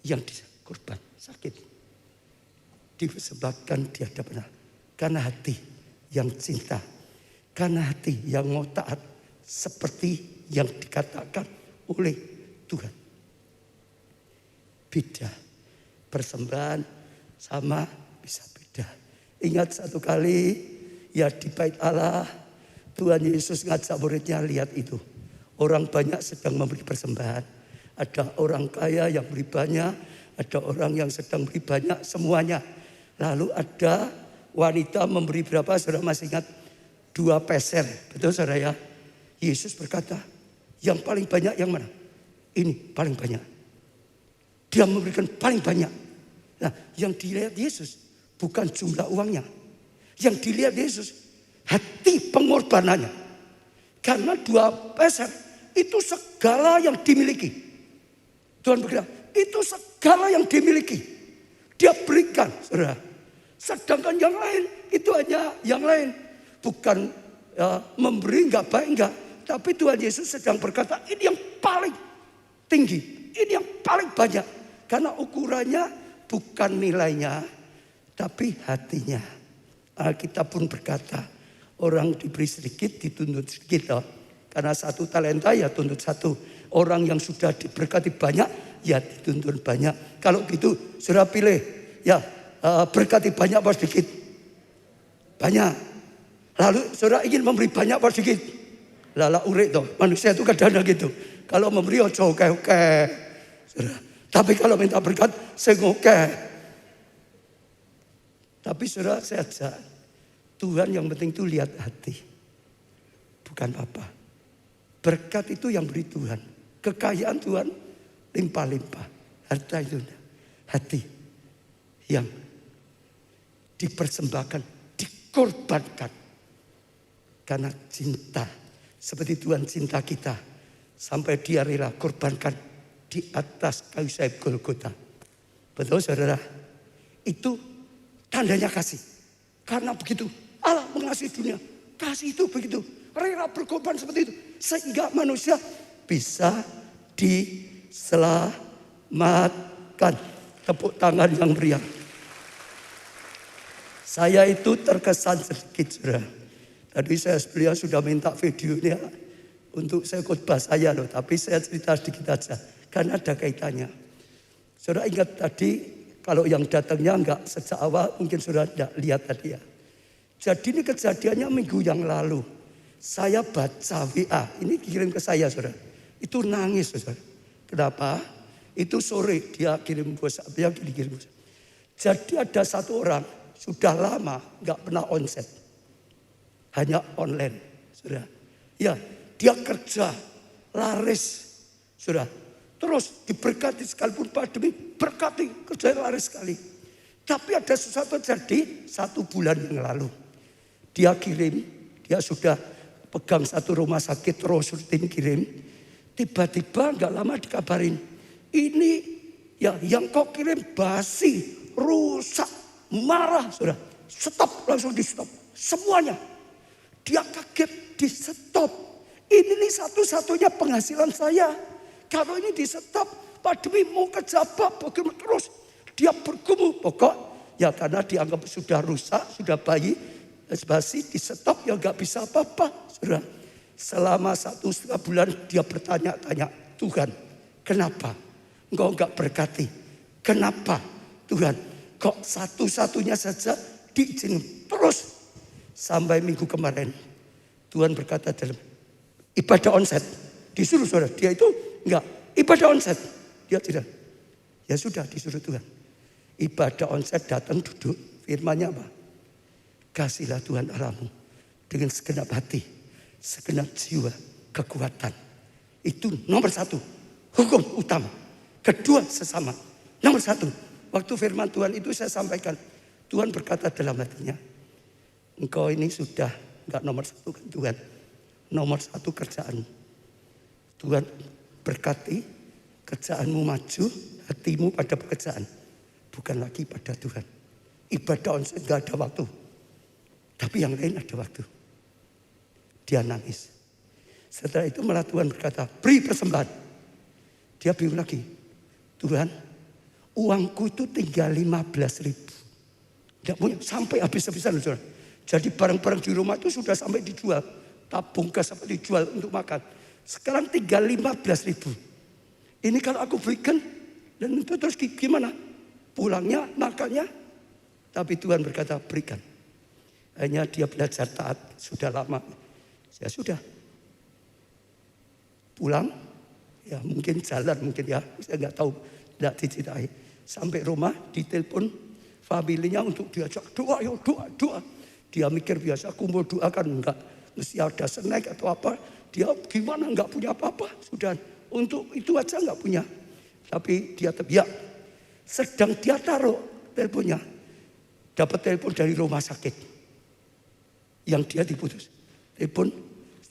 A: Yang dikorban, sakit. Disebabkan di hadapan Allah. Karena hati yang cinta. Karena hati yang mau taat. Seperti yang dikatakan oleh Tuhan. Beda. Persembahan sama bisa beda. Ingat satu kali ya di bait Allah, Tuhan Yesus ngajak muridnya, lihat itu. Orang banyak sedang memberi persembahan. Ada orang kaya yang beri banyak, ada orang yang sedang beri banyak, semuanya. Lalu ada wanita memberi berapa, saudara masih ingat? 2 peser, betul saudara ya? Yesus berkata, yang paling banyak yang mana? Ini paling banyak. Dia memberikan paling banyak. Nah, yang dilihat Yesus bukan jumlah uangnya, Yang dilihat Yesus, hati pengorbanannya. Karena 2 peser itu segala yang dimiliki. Tuhan berkata, itu segala yang dimiliki. Dia berikan, saudara. Sedangkan yang lain, itu hanya yang lain. Bukan memberi, enggak baik, enggak. Tapi Tuhan Yesus sedang berkata, ini yang paling tinggi. Ini yang paling banyak. Karena ukurannya bukan nilainya, tapi hatinya. Alkitab pun berkata, orang diberi sedikit dituntut sedikit. Karena 1 talenta ya tuntut 1. Orang yang sudah diberkati banyak ya dituntut banyak. Kalau gitu saudara pilih ya berkati banyak apa sedikit? Banyak. Lalu saudara ingin memberi banyak apa sedikit? Lala urek toh. Manusia itu kadang-kadang gitu. Kalau memberi ojo oke. Tapi kalau minta berkat sengoke. Tapi saudara saya ajak, Tuhan yang penting itu lihat hati. Bukan apa. Berkat itu yang beri Tuhan. Kekayaan Tuhan limpah-limpah. Harta itu hati yang dipersembahkan, dikorbankan. Karena cinta. Seperti Tuhan cinta kita. Sampai dia rela korbankan di atas kayu salib Golgota. Betul saudara? Itu tandanya kasih. Karena begitu Allah mengasihi dunia. Kasih itu begitu. Rela berkorban seperti itu. Sehingga manusia bisa diselamatkan. Tepuk tangan yang meriah. Saya itu terkesan sedikit saudara. Tadi beliau sudah minta videonya untuk saya khotbah saya loh. Tapi saya cerita sedikit aja. Karena ada kaitannya. Saudara ingat tadi kalau yang datangnya enggak sejak awal mungkin saudara tidak lihat tadi ya. Jadi ini kejadiannya minggu yang lalu. Saya baca WA. Ini kirim ke saya saudara. Itu nangis saudara. Kenapa? Itu sore dia kirim WhatsApp. Dia kirim WhatsApp. Jadi ada satu orang sudah lama enggak pernah onset. Hanya online saudara. Ya dia kerja laris saudara. Terus diberkati sekalipun pandemi, berkati kerja laris sekali. Tapi ada sesuatu terjadi 1 bulan yang lalu. Dia kirim, dia sudah pegang satu rumah sakit terus rutin kirim. Tiba-tiba gak lama dikabarin. Ini ya yang kau kirim basi, rusak, marah. Saudara, stop, langsung di stop. Semuanya. Dia kaget di stop. Ini nih satu-satunya penghasilan saya. Kalau ini di stop, pandemi mau kejabak, bagaimana terus? Dia bergumul, pokok ya karena dianggap sudah rusak, sudah bayi, basi di stop ya gak bisa apa-apa. Saudara, selama 1,5 bulan dia bertanya-tanya, Tuhan kenapa engkau gak berkati? Kenapa Tuhan kok satu-satunya saja diizinin terus? Sampai minggu kemarin Tuhan berkata dalam ibadah onset, disuruh saudara, dia itu enggak, ibadah onset. Dia tidak. Ya sudah disuruh Tuhan. Ibadah onset datang duduk. Firman-Nya apa? Kasihlah Tuhan Allahmu dengan segenap hati, segenap jiwa, kekuatan. Itu nomor 1. Hukum utama. Kedua sesama. Nomor 1. Waktu firman Tuhan itu saya sampaikan. Tuhan berkata dalam hatinya. Engkau ini sudah enggak nomor 1 kan Tuhan. Nomor 1 kerjaan. Tuhan berkati kerjaanmu maju, hatimu pada pekerjaan. Bukan lagi pada Tuhan. Ibadah onset gak ada waktu. Tapi yang lain ada waktu. Dia nangis. Setelah itu malah Tuhan berkata, beri persembahan. Dia bilang lagi, Tuhan, uangku itu tinggal 15.000. Tidak punya, sampai habis-habisan. Jadi barang-barang di rumah itu sudah sampai dijual. Tabung gas sampai dijual untuk makan. Sekarang tinggal 15.000. Ini kalau aku berikan, dan itu terus gimana? Pulangnya, makannya. Tapi Tuhan berkata, berikan. Hanya dia belajar taat, sudah lama. Ya sudah. Pulang, ya mungkin jalan, mungkin ya. Saya nggak tahu, tidak diceritai. Sampai rumah, ditelepon familinya untuk diajak doa, yuk doa. Dia mikir biasa, aku mau doakan, enggak. Mesti ada snack atau apa. Dia gimana nggak punya apa-apa. Sudah untuk itu aja nggak punya. Tapi dia ya sedang dia taruh teleponnya. Dapat telepon dari rumah sakit. Yang dia diputus. Telepon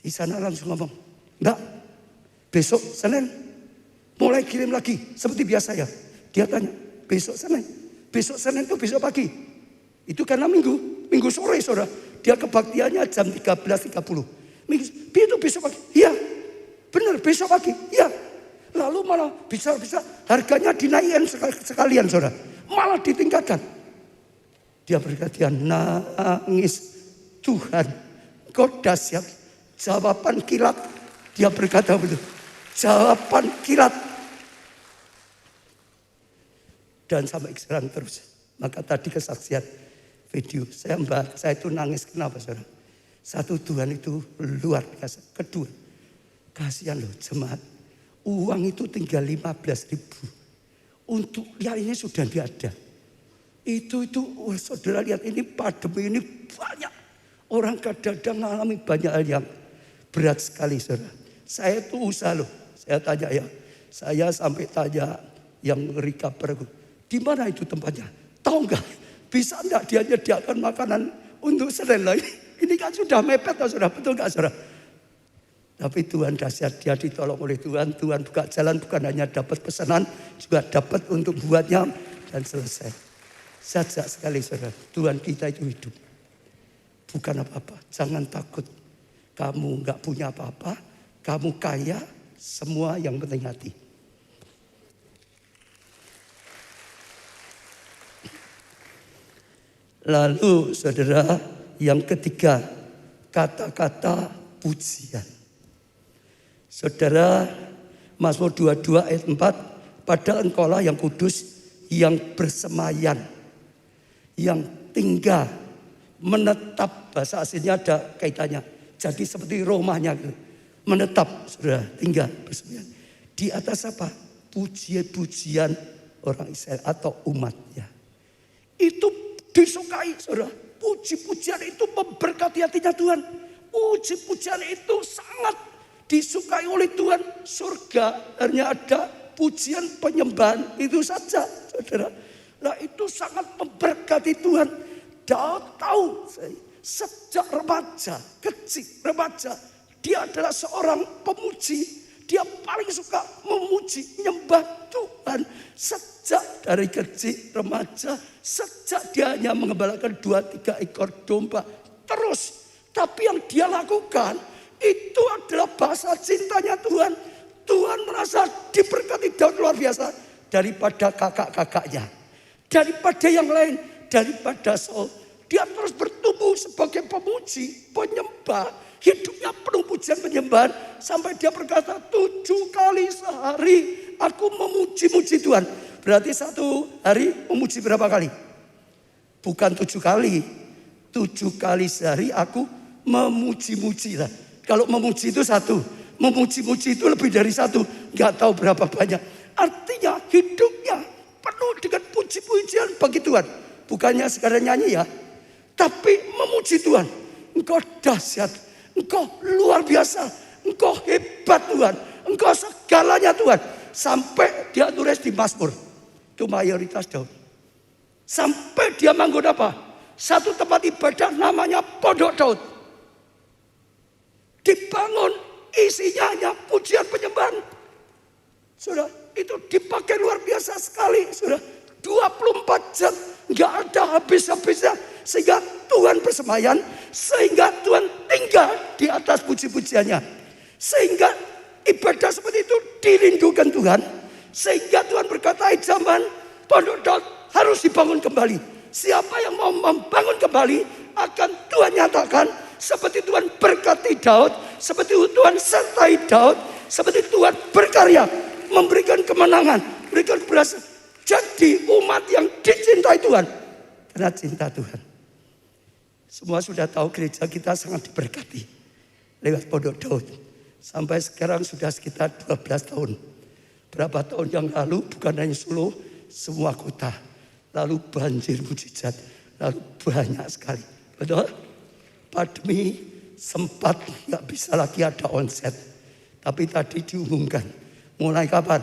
A: di sana langsung ngomong, Mbak, besok Senin mulai kirim lagi seperti biasa ya. Dia tanya, besok Senin itu besok pagi. Itu karena minggu sore saudara. Dia kebaktiannya jam 13.30. Minggu itu besok pagi. Iya, benar besok pagi. Iya. Lalu malah bisa harganya dinaikkan sekalian saudara. Malah ditingkatkan. Dia berkata, nangis, Tuhan, Kau dahsyat. Jawaban kilat. Dia berkata begitu. Jawaban kilat. Dan sampai sekarang terus. Maka tadi kesaksian video. Saya itu nangis. Kenapa saudara? Satu, Tuhan itu luar biasa. Kedua, kasihan loh jemaat. Uang itu tinggal 15.000. Untuk yang ini sudah tidak ada. Itu saudara lihat ini pandemi ini banyak. Orang kadang-kadang mengalami banyak hal yang berat sekali saudara. Saya itu usaha loh. Saya tanya ya. Saya sampai tanya yang recover. Di mana itu tempatnya? Tahu enggak? Bisa enggak dia menyediakan makanan untuk Senin lagi? Ini kan sudah mepet loh saudara. Betul enggak saudara? Tapi Tuhan dahsyat, dia ditolong oleh Tuhan. Tuhan buka jalan bukan hanya dapat pesanan. Juga dapat untuk buatnya dan selesai. Sajak sekali saudara. Tuhan kita itu hidup. Bukan apa-apa. Jangan takut. Kamu enggak punya apa-apa. Kamu kaya. Semua yang penting hati. Lalu saudara yang ketiga, kata-kata pujian. Saudara, Mazmur 22 ayat 4, padahal engkaulah yang kudus, yang bersemayan, yang tinggal, menetap. Bahasa aslinya ada kaitannya. Jadi seperti rumahnya gitu. Menetap, saudara, tinggal, bersemayan. Di atas apa? Puji-pujian orang Israel atau umatnya. Itu disukai saudara. Puji-pujian itu memberkati hatinya Tuhan. Puji-pujian itu sangat disukai oleh Tuhan. Surga hanya ada pujian penyembahan itu saja saudara. Nah itu sangat memberkati Tuhan. Daud tahu sejak remaja, kecil remaja. Dia adalah seorang pemuji. Dia paling suka memuji, nyembah Tuhan. Sejak dari kecil remaja, sejak dia hanya mengembalakan 2-3 ekor domba. Terus, tapi yang dia lakukan itu adalah bahasa cintanya Tuhan. Tuhan merasa diberkati Daud luar biasa daripada kakak-kakaknya. Daripada yang lain, daripada Saul. Dia terus bertumbuh sebagai pemuji, penyembah. Hidupnya penuh pujian penyembahan. Sampai dia berkata 7 kali sehari aku memuji-muji Tuhan. Berarti satu hari memuji berapa kali? Bukan 7 kali. 7 kali sehari aku memuji-muji lah. Kalau memuji itu satu. Memuji-muji itu lebih dari satu. Gak tahu berapa banyak. Artinya hidupnya penuh dengan puji-pujian bagi Tuhan. Bukannya sekadar nyanyi ya. Tapi memuji Tuhan. Engkau dahsyat. Engkau luar biasa. Engkau hebat Tuhan. Engkau segalanya Tuhan. Sampai dia tulis di Mazmur. Itu mayoritas Daud. Sampai dia manggon apa? Satu tempat ibadah namanya Pondok Daud. Dibangun isinya hanya pujian penyembahan. Sudah itu dipakai luar biasa sekali. Sudah 24 jam. Gak ada habis-habisnya. Sehingga Tuhan bersemayan. Sehingga Tuhan tinggal di atas puji-pujiannya. Sehingga ibadah seperti itu dilindungi Tuhan. Sehingga Tuhan berkata zaman Pondok Daud harus dibangun kembali. Siapa yang mau membangun kembali akan Tuhan nyatakan. Seperti Tuhan berkati Daud. Seperti Tuhan sertai Daud. Seperti Tuhan berkarya. Memberikan kemenangan. Memberikan berhasil. Jadi umat yang dicintai Tuhan. Karena cinta Tuhan. Semua sudah tahu gereja kita sangat diberkati. Lewat Pondok Daud. Sampai sekarang sudah sekitar 12 tahun. Berapa tahun yang lalu bukan hanya Solo. Semua kota. Lalu banjir mujizat. Lalu banyak sekali. Betul? Pandemi sempat gak bisa lagi ada onset. Tapi tadi diumumkan. Mulai kapan?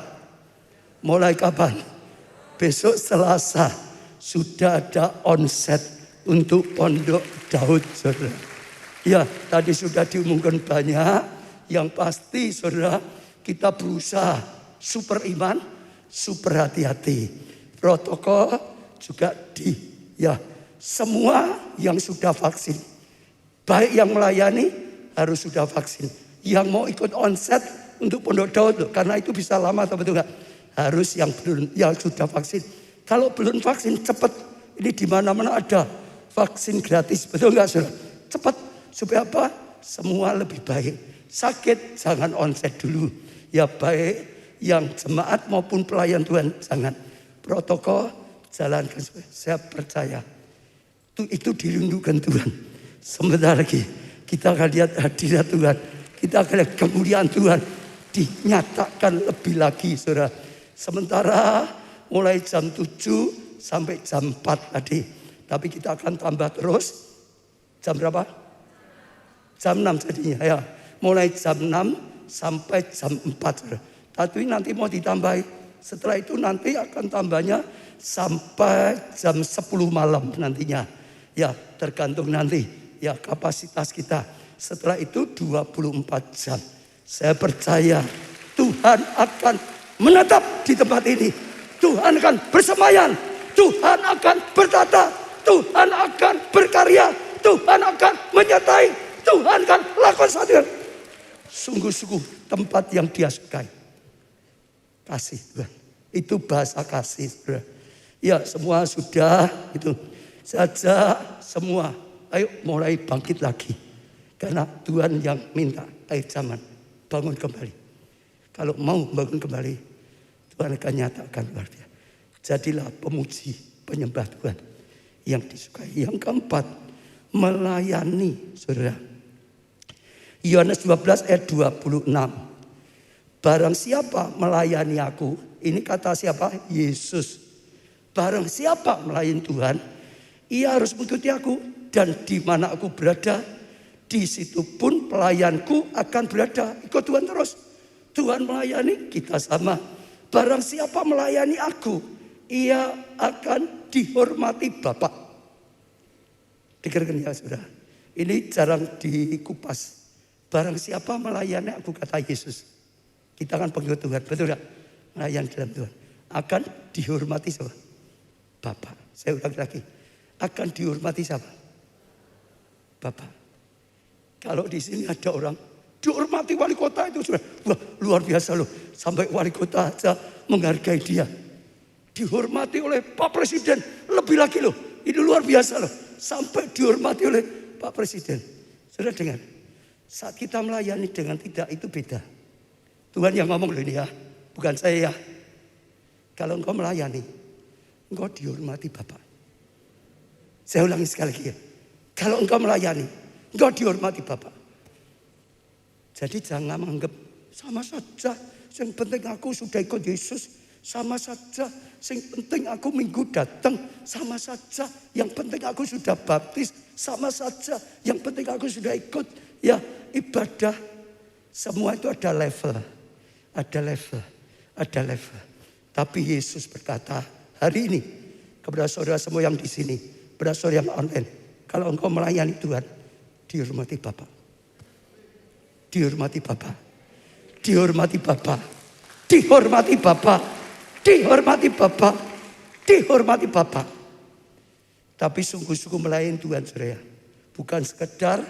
A: Mulai kapan? Besok Selasa sudah ada onset untuk Pondok Daud, saudara. Ya, tadi sudah diumumkan banyak. Yang pasti saudara, kita berusaha super iman, super hati-hati. Protokol juga semua yang sudah vaksin. Baik yang melayani harus sudah vaksin. Yang mau ikut onset untuk Pondok Daud, karena itu bisa lama atau betul enggak? Harus yang sudah vaksin. Kalau belum vaksin cepat. Ini di mana-mana ada vaksin gratis, betul enggak saudara? Cepat supaya apa? Semua lebih baik. Sakit jangan onset dulu. Ya baik yang jemaat maupun pelayan Tuhan jangan. Protokol jalankan. Saya percaya itu dilindungi Tuhan. Sebentar lagi kita akan lihat hadirat Tuhan. Kita akan lihat kemuliaan Tuhan dinyatakan lebih lagi saudara. Sementara mulai jam 7 sampai jam 4 tadi. Tapi kita akan tambah terus. Jam berapa? Jam 6 jadinya ya. Mulai jam 6 sampai jam 4. Tapi nanti mau ditambahi. Setelah itu nanti akan tambahnya sampai jam 10 malam nantinya. Ya tergantung nanti ya kapasitas kita. Setelah itu 24 jam. Saya percaya Tuhan akan menetap di tempat ini. Tuhan akan bersemayam. Tuhan akan bertata. Tuhan akan berkarya. Tuhan akan menyertai. Tuhan akan lakukan satu. Sungguh-sungguh tempat yang Dia sukai. Kasih Tuhan. Itu bahasa kasih. Ya semua sudah itu saja semua. Ayo mulai bangkit lagi. Karena Tuhan yang minta akhir zaman bangun kembali. Kalau mau bangun kembali, Tuhan akan nyatakan luar biasa. Jadilah pemuji, penyembah Tuhan yang disukai. Yang keempat, melayani saudara. Yohanes 12 ayat 26. Barang siapa melayani aku, ini kata siapa? Yesus. Barang siapa melayani Tuhan, ia harus mengikuti aku. Dan di mana aku berada, di situ pun pelayanku akan berada. Ikut Tuhan terus. Tuhan melayani, kita sama. Barang siapa melayani aku, ia akan dihormati Bapa. Dengarkan ya saudara. Ini jarang dikupas. Barang siapa melayani aku, kata Yesus. Kita akan pengikut Tuhan, betul tak? Melayani dalam Tuhan. Akan dihormati siapa? Bapa. Saya ulang lagi. Akan dihormati siapa? Bapa. Kalau di sini ada orang dihormati wali kota itu sudah wah, luar biasa loh. Sampai wali kota aja menghargai dia. Dihormati oleh Pak Presiden lebih lagi loh. Ini luar biasa loh. Sampai dihormati oleh Pak Presiden. Sudah dengar? Saat kita melayani dengan tidak itu beda. Tuhan yang ngomong loh ini ya. Bukan saya ya. Kalau engkau melayani, engkau dihormati Bapak. Saya ulangi sekali lagi ya. Kalau engkau melayani, engkau dihormati Bapak. Jadi jangan menganggap sama saja. Yang penting aku sudah ikut Yesus. Sama saja. Yang penting aku minggu datang. Sama saja. Yang penting aku sudah baptis. Sama saja. Yang penting aku sudah ikut. Ya ibadah. Semua itu ada level. Ada level. Ada level. Tapi Yesus berkata hari ini. Kepada saudara semua yang di sini. Kepada saudara yang online. Kalau engkau melayani Tuhan, dihormati Bapa. Dihormati Bapa. Dihormati Bapa. Dihormati Bapa. Dihormati Bapa. Dihormati Bapa. Tapi sungguh-sungguh melayani Tuhan saudara. Bukan sekedar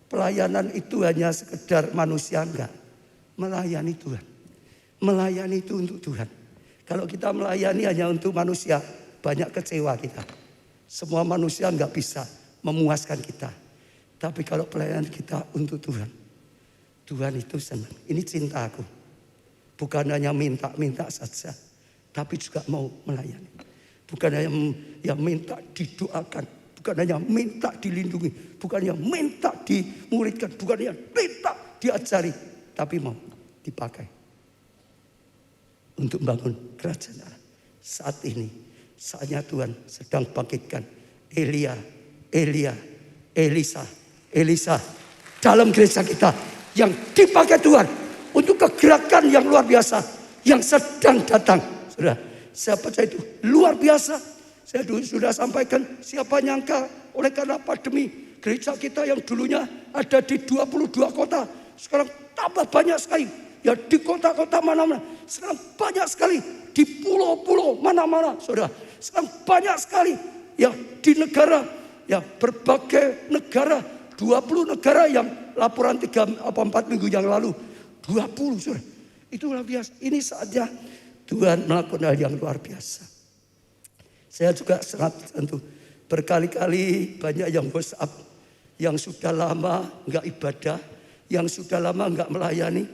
A: pelayanan itu hanya sekedar manusia, enggak. Melayani Tuhan. Melayani itu untuk Tuhan. Kalau kita melayani hanya untuk manusia, banyak kecewa kita. Semua manusia enggak bisa memuaskan kita. Tapi kalau pelayanan kita untuk Tuhan, Tuhan itu senang. Ini cinta aku. Bukan hanya minta-minta saja, tapi juga mau melayani. Bukan hanya yang minta didoakan, bukan hanya minta dilindungi, bukan hanya minta dimuridkan, bukan hanya minta diajari, tapi mau dipakai untuk membangun kerajaan Allah. Saat ini, saatnya Tuhan sedang bangkitkan Elisa dalam gereja kita yang dipakai Tuhan untuk kegerakan yang luar biasa yang sedang datang. Saudara, saya percaya itu luar biasa. Saya sudah sampaikan, siapa nyangka oleh karena pandemi Gereja kita yang dulunya ada di 22 kota, sekarang tambah banyak sekali. Ya di kota-kota mana-mana, sekarang banyak sekali. Di pulau-pulau mana-mana, saudara. Sekarang banyak sekali. Ya di negara, ya berbagai negara. 20 negara yang laporan 3 atau 4 minggu yang lalu. 20, saudara. Itu luar biasa. Ini saatnya Tuhan melakukan hal yang luar biasa. Saya juga sangat tentu berkali-kali banyak yang WhatsApp, yang sudah lama enggak ibadah, yang sudah lama enggak melayani,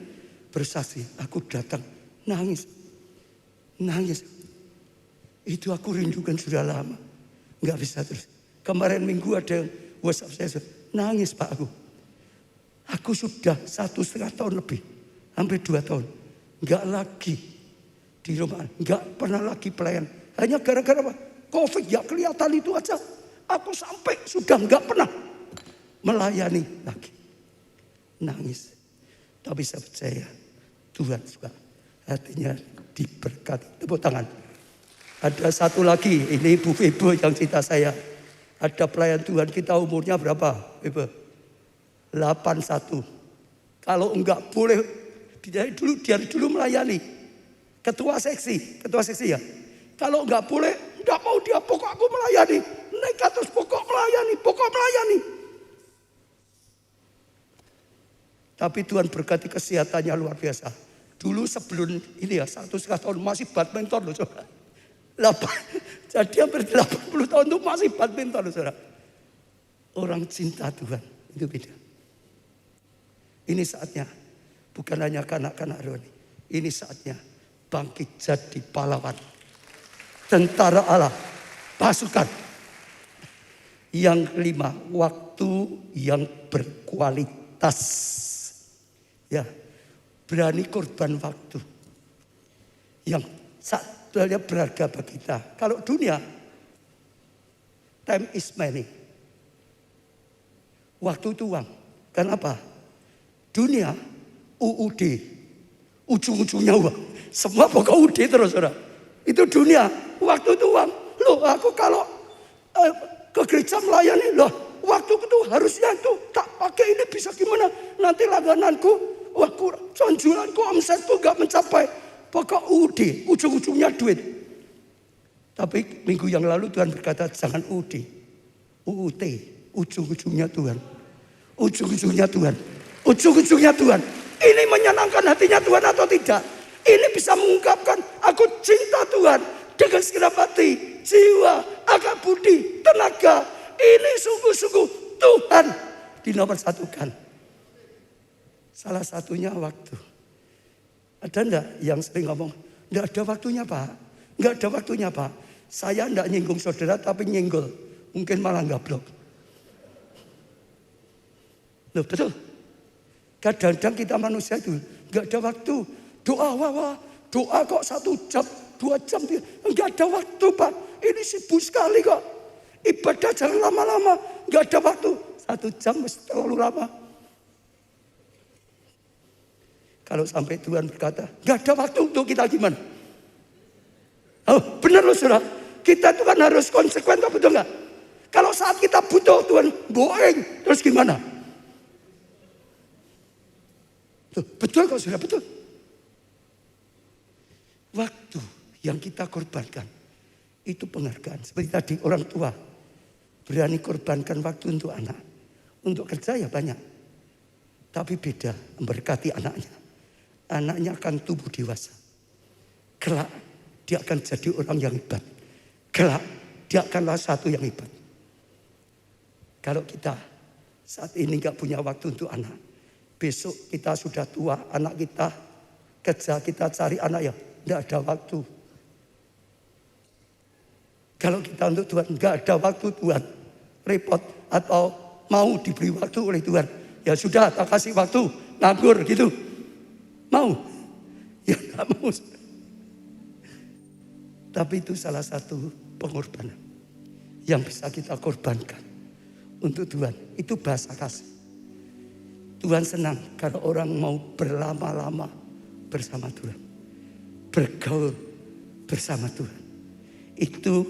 A: bersaksi, aku datang, nangis. Itu aku rindukan sudah lama, enggak bisa terus. Kemarin minggu ada yang WhatsApp saya, nangis Pak aku. Aku sudah 1,5 tahun lebih, hampir 2 tahun, enggak lagi di rumah, enggak pernah lagi pelayan. Hanya gara-gara apa? Covid ya kelihatan itu aja. Aku sampai sudah enggak pernah melayani lagi. Nangis. Tapi saya percaya Tuhan suka hatinya diberkati. Tepuk tangan. Ada satu lagi, ini Ibu yang cerita saya. Ada pelayan Tuhan kita umurnya berapa? Ibu? 81. Kalau enggak boleh, dari dulu melayani. Ketua seksi ya. Kalau enggak boleh, enggak mau dia, pokok aku melayani. Nekat terus pokok melayani. Tapi Tuhan berkati kesehatannya luar biasa. Dulu sebelum ini ya, 1,5 tahun masih badminton loh saudara. Jadi hampir 80 tahun itu masih badminton loh saudara. Orang cinta Tuhan, itu beda. Ini saatnya, bukan hanya kanak-kanak rohani. Ini saatnya bangkit jadi pahlawan. Tentara Allah, pasukan. Yang kelima, waktu yang berkualitas. Ya, berani korban waktu. Yang sebenarnya berharga bagi kita. Kalau dunia, time is money. Waktu itu uang. Kenapa? Dunia, UUD. Ujung-ujungnya uang. Semua pokok UUD terus, saudara. Itu dunia, waktu itu uang. Loh, aku kalau ke gereja melayani, loh, waktu itu harusnya itu tak pakai ini bisa gimana? Nanti langgananku, jualanku, omsetku gak mencapai. Pokok UUD, ujung-ujungnya duit. Tapi minggu yang lalu Tuhan berkata, jangan UUD, UUT, ujung-ujungnya Tuhan. Ujung-ujungnya Tuhan. Ujung-ujungnya Tuhan. Ini menyenangkan hatinya Tuhan atau tidak? Ini bisa mengungkapkan, aku cinta Tuhan dengan segenap hati, jiwa, akal budi, tenaga. Ini sungguh-sungguh Tuhan dinomorsatukan. Salah satunya waktu. Ada enggak yang sering ngomong, enggak ada waktunya Pak. Enggak ada waktunya Pak. Saya enggak nyinggung saudara tapi nyenggol. Mungkin malah gablok. Loh betul. Kadang-kadang kita manusia itu enggak ada waktu. Doa kok 1 jam, 2 jam. Enggak ada waktu Pak. Ini sibuk sekali kok. Ibadah jangan lama-lama. Enggak ada waktu. 1 jam mesti terlalu lama. Kalau sampai Tuhan berkata, enggak ada waktu untuk kita gimana? Oh benar loh saudara. Kita itu kan harus konsekuen, betul enggak? Kalau saat kita butuh Tuhan boeng, terus gimana? Tuh, betul kok saudara, betul. Waktu yang kita korbankan itu penghargaan. Seperti tadi orang tua berani korbankan waktu untuk anak. Untuk kerja ya banyak. Tapi beda memberkati anaknya. Anaknya akan tumbuh dewasa. Kelak dia akan jadi orang yang hebat. Kelak dia akanlah satu yang hebat. Kalau kita saat ini gak punya waktu untuk anak. Besok kita sudah tua, anak kita kerja, kita cari anak ya. Tidak ada waktu. Kalau kita untuk Tuhan, nggak ada waktu Tuhan. Repot atau mau diberi waktu oleh Tuhan. Ya sudah, tak kasih waktu, nganggur gitu. Mau? Ya nggak mau. Tapi itu salah satu pengorbanan yang bisa kita korbankan untuk Tuhan. Itu bahasa kasih. Tuhan senang kalau orang mau berlama-lama bersama Tuhan. Bergaul bersama Tuhan. Itu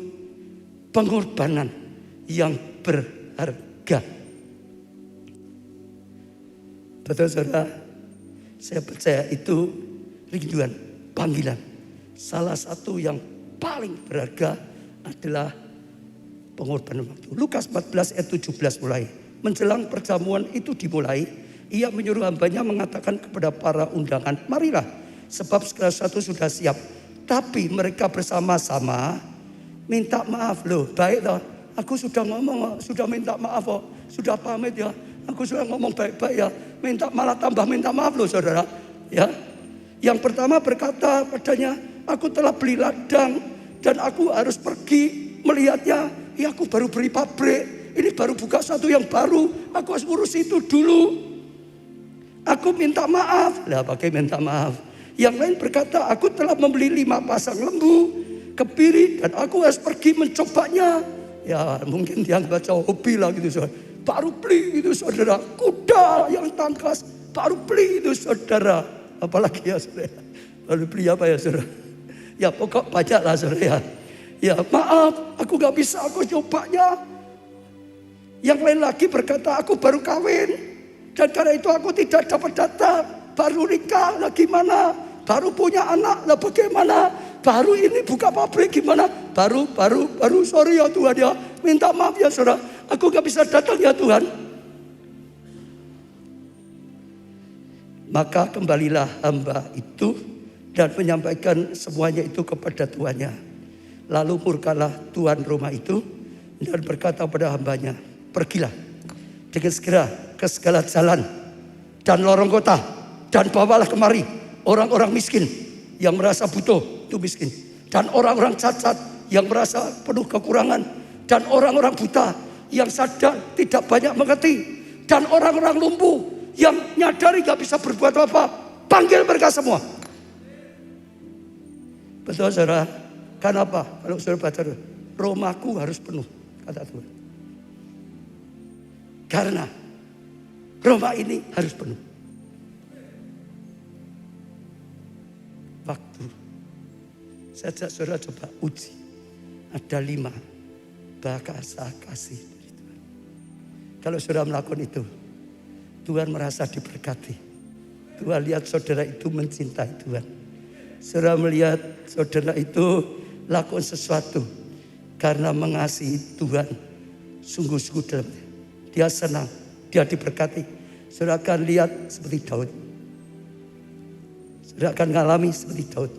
A: pengorbanan yang berharga Betul saudara? Saya percaya itu rinduan, panggilan. Salah satu yang paling berharga adalah pengorbanan waktu. Lukas 14 ayat 17 mulai. Menjelang perjamuan itu dimulai, ia menyuruh hambanya mengatakan kepada para undangan, marilah, sebab segala sesuatu sudah siap. Tapi mereka bersama-sama minta maaf. Loh, baik toh. Aku sudah ngomong, sudah minta maaf kok. Sudah pamit ya. Aku sudah ngomong baik-baik ya. Malah tambah minta maaf loh saudara. Ya. Yang pertama berkata padanya, aku telah beli ladang dan aku harus pergi melihatnya. Ya, aku baru beli pabrik. Ini baru buka satu yang baru. Aku harus urus itu dulu. Aku minta maaf. Lah pakai minta maaf. Yang lain berkata, aku telah membeli 5 pasang lembu, kebiri, dan aku harus pergi mencobanya. Ya mungkin dia baca hobi lah gitu saudara. Baru beli itu saudara. Kuda yang tangkas. Baru beli itu saudara. Apalagi ya saudara. Baru beli apa ya saudara. Ya pokok banyak lah saudara ya. Ya maaf aku gak bisa aku cobanya. Yang lain lagi berkata aku baru kawin. Dan karena itu aku tidak dapat datang. Baru nikah lah gimana. Baru punya anak lah bagaimana. Baru ini buka pabrik gimana. Baru sorry ya Tuhan ya. Minta maaf ya saudara. Aku gak bisa datang ya Tuhan. Maka kembalilah hamba itu dan menyampaikan semuanya itu kepada tuannya. Lalu murkalah tuan rumah itu dan berkata pada hambanya, pergilah dengan segera ke segala jalan dan lorong kota dan bawalah kemari orang-orang miskin yang merasa butuh, itu miskin, dan orang-orang cacat yang merasa penuh kekurangan, dan orang-orang buta yang sadar tidak banyak mengerti, dan orang-orang lumpuh yang nyadari gak bisa berbuat apa. Panggil mereka semua. Betul saudara? Kenapa? Kalau saudara baca, rumahku harus penuh, kata Tuhan. Karena rumah ini harus penuh. Waktu. Saya saudara coba uji. Ada 5 bahasa kasih dari Tuhan. Kalau saudara melakukan itu, Tuhan merasa diberkati. Tuhan lihat saudara itu mencintai Tuhan. Saudara melihat saudara itu lakukan sesuatu karena mengasihi Tuhan. Sungguh-sungguh dalamnya. Dia senang, dia diberkati. Saudara akan lihat seperti Daud. Saudara akan mengalami seperti Daud.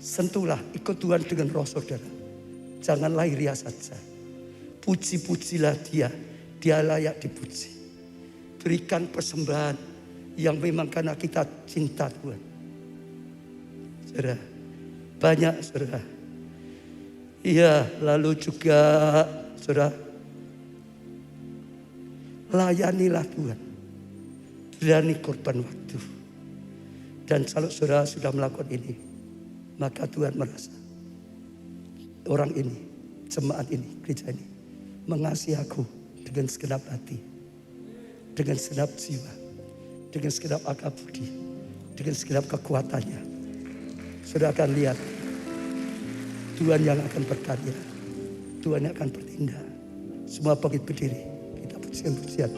A: Sentuhlah, ikut Tuhan dengan roh saudara. Jangan lahiriah saja. Puji-pujilah dia. Dia layak dipuji. Berikan persembahan yang memang karena kita cinta Tuhan. Saudara, banyak saudara. Iya, lalu juga saudara, layanilah Tuhan. Berani korban waktu. Dan kalau saudara sudah melakukan ini, maka Tuhan merasa orang ini, jemaat ini, gereja ini mengasihi aku dengan segenap hati, dengan segenap jiwa, dengan segenap akal budi, dengan segenap kekuatannya. Saudara akan lihat Tuhan yang akan berkarya, Tuhan yang akan bertindak. Semua bangkit berdiri, kita pujian-pujian.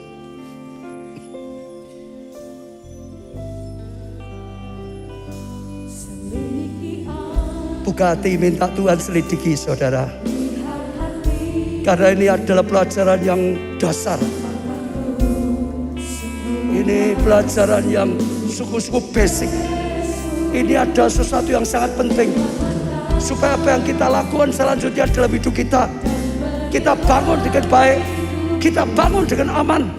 A: Buka hati, minta Tuhan selidiki saudara. Karena ini adalah pelajaran yang dasar. Ini pelajaran yang sungguh-sungguh basic. Ini ada sesuatu yang sangat penting. Supaya apa yang kita lakukan selanjutnya dalam hidup kita, kita bangun dengan baik, kita bangun dengan aman,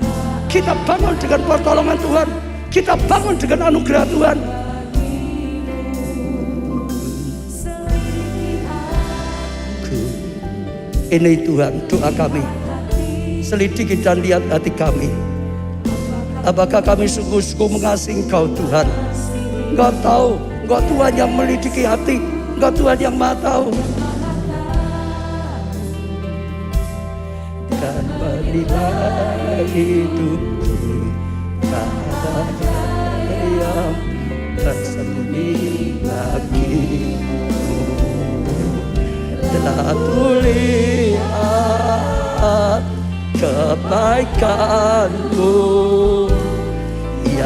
A: kita bangun dengan pertolongan Tuhan, kita bangun dengan anugerah Tuhan. Ini Tuhan doa kami. Selidiki dan lihat hati kami. Apakah kami sungguh-sungguh mengasihi Engkau Tuhan? Engkau tahu, Engkau Tuhan yang melidiki hati, Engkau Tuhan yang Maha tahu. Dan berilah hidupku pada yang tersembunyi lagi. Telah kulihat kebaikanmu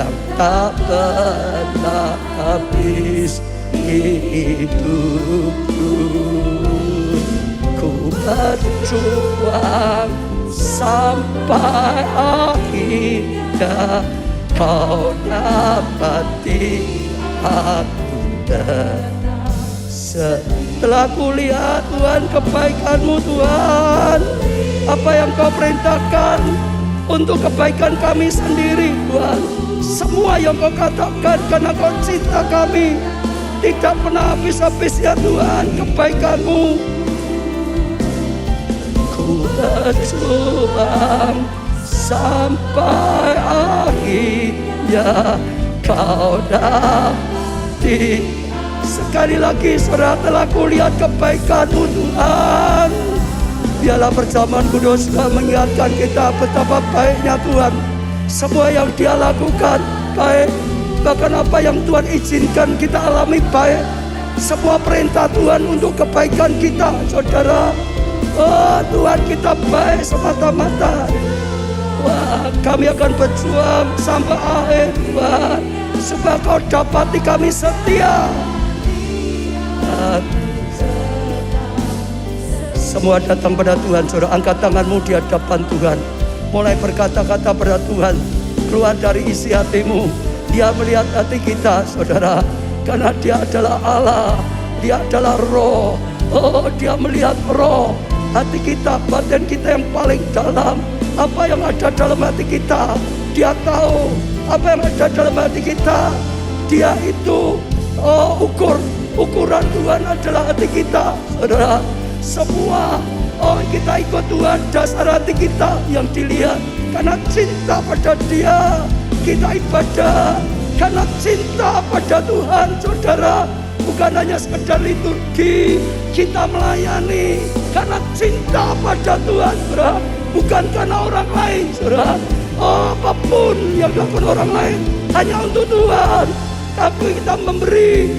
A: yang tak pernah habis hidupku. Ku berjuang sampai akhirnya kau dapati aku. Setelah kulihat Tuhan kebaikan-Mu Tuhan, apa yang Kau perintahkan untuk kebaikan kami sendiri Tuhan, semua yang Kau katakan karena Kau cinta kami, tidak pernah habis-habis ya Tuhan kebaikan-Mu. Ku berjuang sampai akhirnya kau dapati. Sekali lagi saudara, telah kulihat kebaikan-Mu Tuhan. Biarlah perjamuan kudus mengingatkan kita betapa baiknya Tuhan. Semua yang Dia lakukan baik, bahkan apa yang Tuhan izinkan kita alami baik. Semua perintah Tuhan untuk kebaikan kita saudara. Oh Tuhan, kita baik semata-mata. Wah, kami akan berjuang sampai akhir Tuhan, supaya Kau dapati kami setia. Semua datang pada Tuhan, saudara. Angkat tanganmu di hadapan Tuhan. Mulai berkata-kata pada Tuhan. Keluar dari isi hatimu. Dia melihat hati kita, saudara. Karena Dia adalah Allah. Dia adalah roh. Oh, Dia melihat roh. Hati kita, badan kita yang paling dalam. Apa yang ada dalam hati kita, Dia tahu. Apa yang ada dalam hati kita, Dia itu ukuran Tuhan adalah hati kita, saudara. Semua kita ikut Tuhan, dasar hati kita yang dilihat. Karena cinta pada Dia, kita ibadah. Karena cinta pada Tuhan, saudara. Bukan hanya sekedar liturgi, kita melayani karena cinta pada Tuhan, saudara. Bukan karena orang lain, saudara. Apapun yang dilakukan orang lain hanya untuk Tuhan. Tapi kita memberi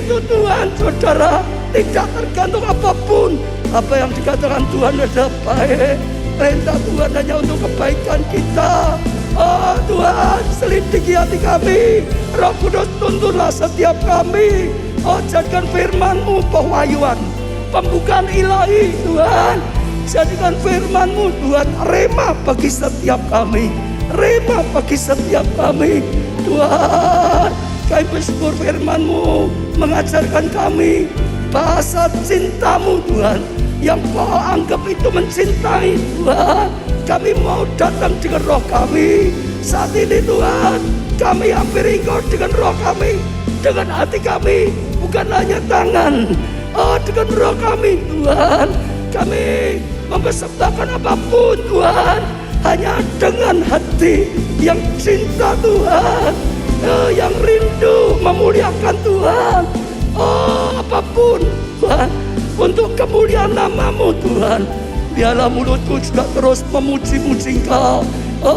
A: untuk Tuhan, saudara. Tidak tergantung apapun. Apa yang dikatakan Tuhan adalah baik. Perintah Tuhan hanya untuk kebaikan kita. Oh Tuhan, selidiki hati kami. Roh Kudus, tuntunlah setiap kami. Oh, jadikan firman-Mu pewahyuan, pembukaan ilahi Tuhan. Jadikan firman-Mu Tuhan rema bagi setiap kami. Rema bagi setiap kami Tuhan. Kami bersyukur firman-Mu mengajarkan kami bahasa cinta-Mu Tuhan, yang Kau anggap itu mencintai Tuhan. Kami mau datang dengan roh kami saat ini Tuhan. Kami hampiri Engkau dengan roh kami, dengan hati kami, bukan hanya tangan. Oh, dengan roh kami Tuhan. Kami mempersembahkan apapun Tuhan, hanya dengan hati yang cinta Tuhan, yang rindu memuliakan Tuhan. Oh, apapun Tuhan, untuk kemuliaan nama-Mu Tuhan. Biarlah mulutku juga terus memuji-muji Engkau,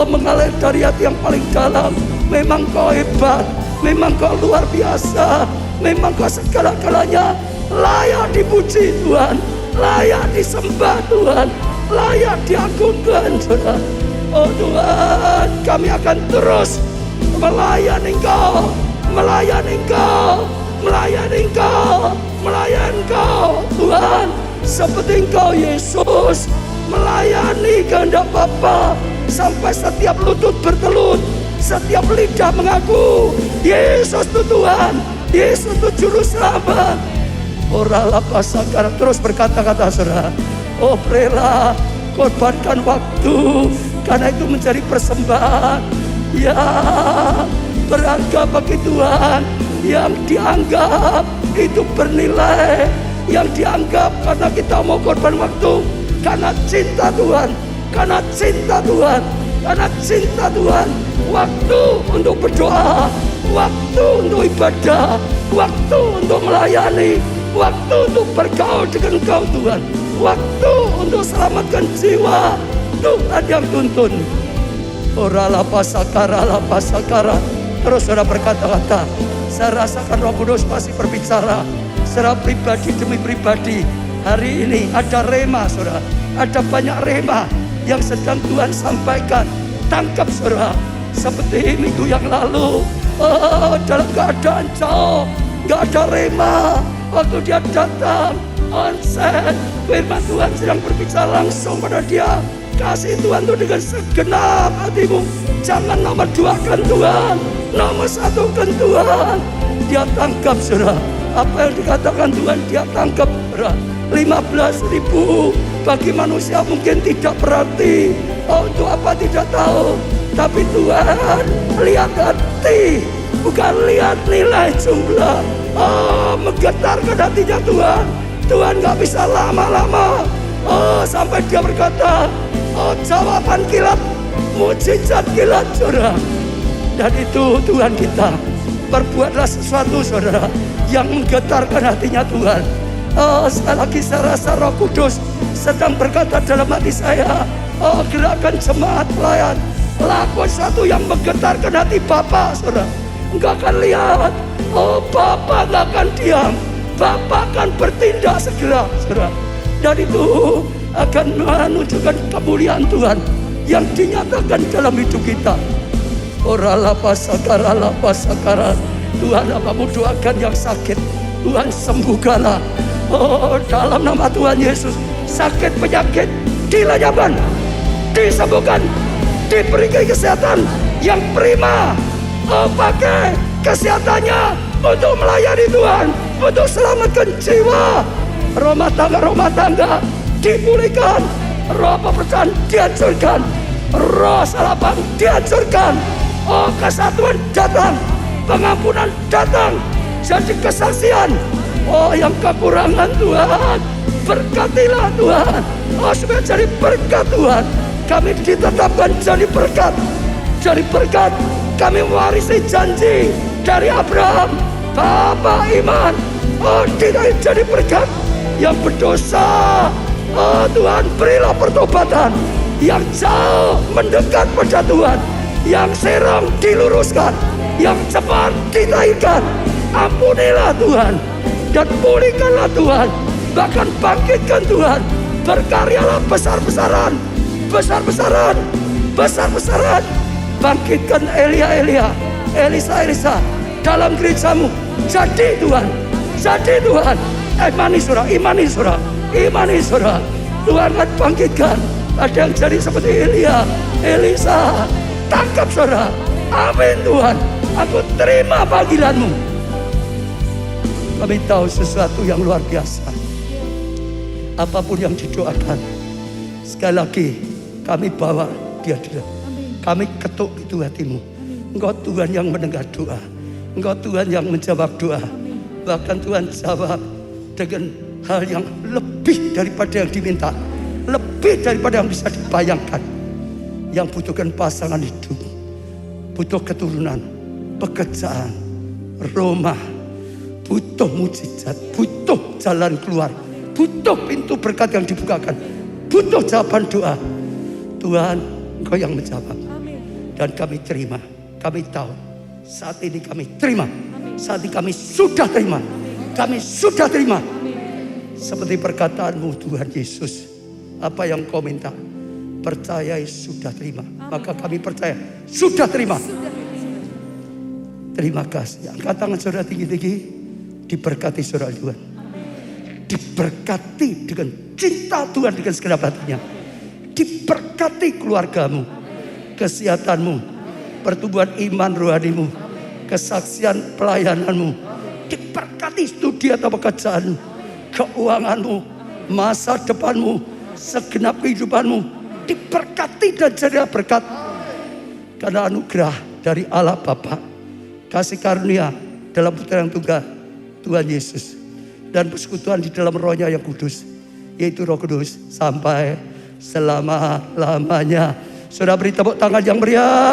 A: mengalir dari hati yang paling dalam. Memang Kau hebat, memang Kau luar biasa, memang Kau segala-galanya layak dipuji Tuhan, layak disembah Tuhan, layak diagungkan Tuhan. Oh Tuhan, kami akan terus melayani Engkau, melayani Engkau, melayani Engkau, melayani Engkau Tuhan. Seperti Engkau Yesus melayani kehendak Bapa, sampai setiap lutut bertelut, setiap lidah mengaku Yesus itu Tuhan, Yesus itu Juru Selamat. Oralah pasakar, terus berkata-kata saudara. Oh rela korbankan waktu, karena itu menjadi persembahan ya berharga bagi Tuhan, yang dianggap itu bernilai, yang dianggap karena kita mau korban waktu, karena cinta Tuhan, karena cinta Tuhan, karena cinta Tuhan. Waktu untuk berdoa, waktu untuk ibadah, waktu untuk melayani, waktu untuk bergaul dengan Engkau Tuhan, waktu untuk selamatkan jiwa, Tuhan yang tuntun. Oralah pasakara. Terus saudara berkata-kata. Saya rasakan Roh Kudus masih berbicara secara pribadi demi pribadi. Hari ini ada rema saudara, ada banyak rema yang sedang Tuhan sampaikan. Tangkap saudara, seperti minggu yang lalu. Dalam keadaan jauh, gak ada rema. Waktu dia datang, onset, firman Tuhan sedang berbicara langsung pada dia. Kasih Tuhan itu dengan segenap hatimu. Jangan nomor 2kan Tuhan, nomor 1kan Tuhan. Dia tangkap saudara, apa yang dikatakan Tuhan dia tangkap saudara. 15.000 bagi manusia mungkin tidak berarti. Untuk apa tidak tahu. Tapi Tuhan lihat hati, bukan lihat nilai jumlah. Menggetarkan hatinya Tuhan. Tuhan gak bisa lama-lama. Sampai dia berkata, jawaban kilat, mujizat kilat saudara. Dan itu Tuhan kita, berbuatlah sesuatu saudara yang menggetarkan hatinya Tuhan. Sekali lagi saya rasa Roh Kudus sedang berkata dalam hati saya, gerakan jemaat pelayan, lakukan sesuatu yang menggetarkan hati Bapa saudara. Enggak akan lihat, Bapa enggak akan diam, Bapa akan bertindak segera saudara. Dan itu akan menunjukkan kemuliaan Tuhan yang dinyatakan dalam hidup kita. Oralapasakara. Tuhan apamu doakan yang sakit, Tuhan sembuhkanlah. Dalam nama Tuhan Yesus, sakit penyakit dilenyapkan, disembuhkan, diberikan kesehatan yang prima. Pakai kesehatannya untuk melayani Tuhan, untuk selamatkan jiwa. Rumah tangga dipulihkan, roh pepecahan dihancurkan, roh salapan dihancurkan. Kesatuan datang, pengampunan datang, jadi kesaksian. Yang kekurangan Tuhan, berkatilah Tuhan. Supaya jadi berkat Tuhan. Kami ditetapkan jadi berkat. Jadi berkat, kami mewarisi janji dari Abraham, Bapa iman. Kita jadi berkat. Yang berdosa, Tuhan berilah pertobatan. Yang jauh mendekat pada Tuhan. Yang serong diluruskan, yang cepat ditaikkan. Ampunilah Tuhan, dan pulihkanlah Tuhan, bahkan bangkitkan Tuhan. Berkaryalah besar-besaran. Bangkitkan Elia, Elisa dalam gerejamu. Jadi Tuhan. Imani surah. Tuhan akan bangkitkan. Ada yang jadi seperti Elia, Elisa. Tangkap saudara. Amin Tuhan. Aku terima panggilanmu. Kami tahu sesuatu yang luar biasa. Apapun yang didoakan, sekali lagi kami bawa dia dalam. Kami ketuk itu hatimu. Engkau Tuhan yang mendengar doa. Engkau Tuhan yang menjawab doa. Bahkan Tuhan jawab dengan hal yang lebih daripada yang diminta, lebih daripada yang bisa dibayangkan. Yang butuhkan pasangan hidup, butuh keturunan, pekerjaan, rumah, butuh mujizat, butuh jalan keluar, butuh pintu berkat yang dibukakan, butuh jawaban doa. Tuhan, Engkau yang menjawab. Dan kami terima, kami tahu saat ini kami terima. Saat ini kami sudah terima. Kami sudah terima. Seperti perkataanmu Tuhan Yesus, apa yang Kau minta, percayai sudah terima. Maka kami percaya sudah terima. Terima kasih. Angkat tangan saudara tinggi-tinggi. Diberkati saudara Tuhan. Diberkati dengan cinta Tuhan dengan segenap hatinya. Diberkati keluargamu, kesehatanmu, pertumbuhan iman rohanimu, kesaksian pelayananmu. Diberkati studi atau pekerjaanmu, keuanganmu, masa depanmu, segenap kehidupanmu. Diberkati dan jadi berkat. Karena anugerah dari Allah Bapa, kasih karunia dalam Putra yang tunggal Tuhan Yesus, dan persekutuan di dalam Roh-Nya yang kudus, yaitu Roh Kudus, sampai selama-lamanya. Saudara beri tepuk tangan yang meriah.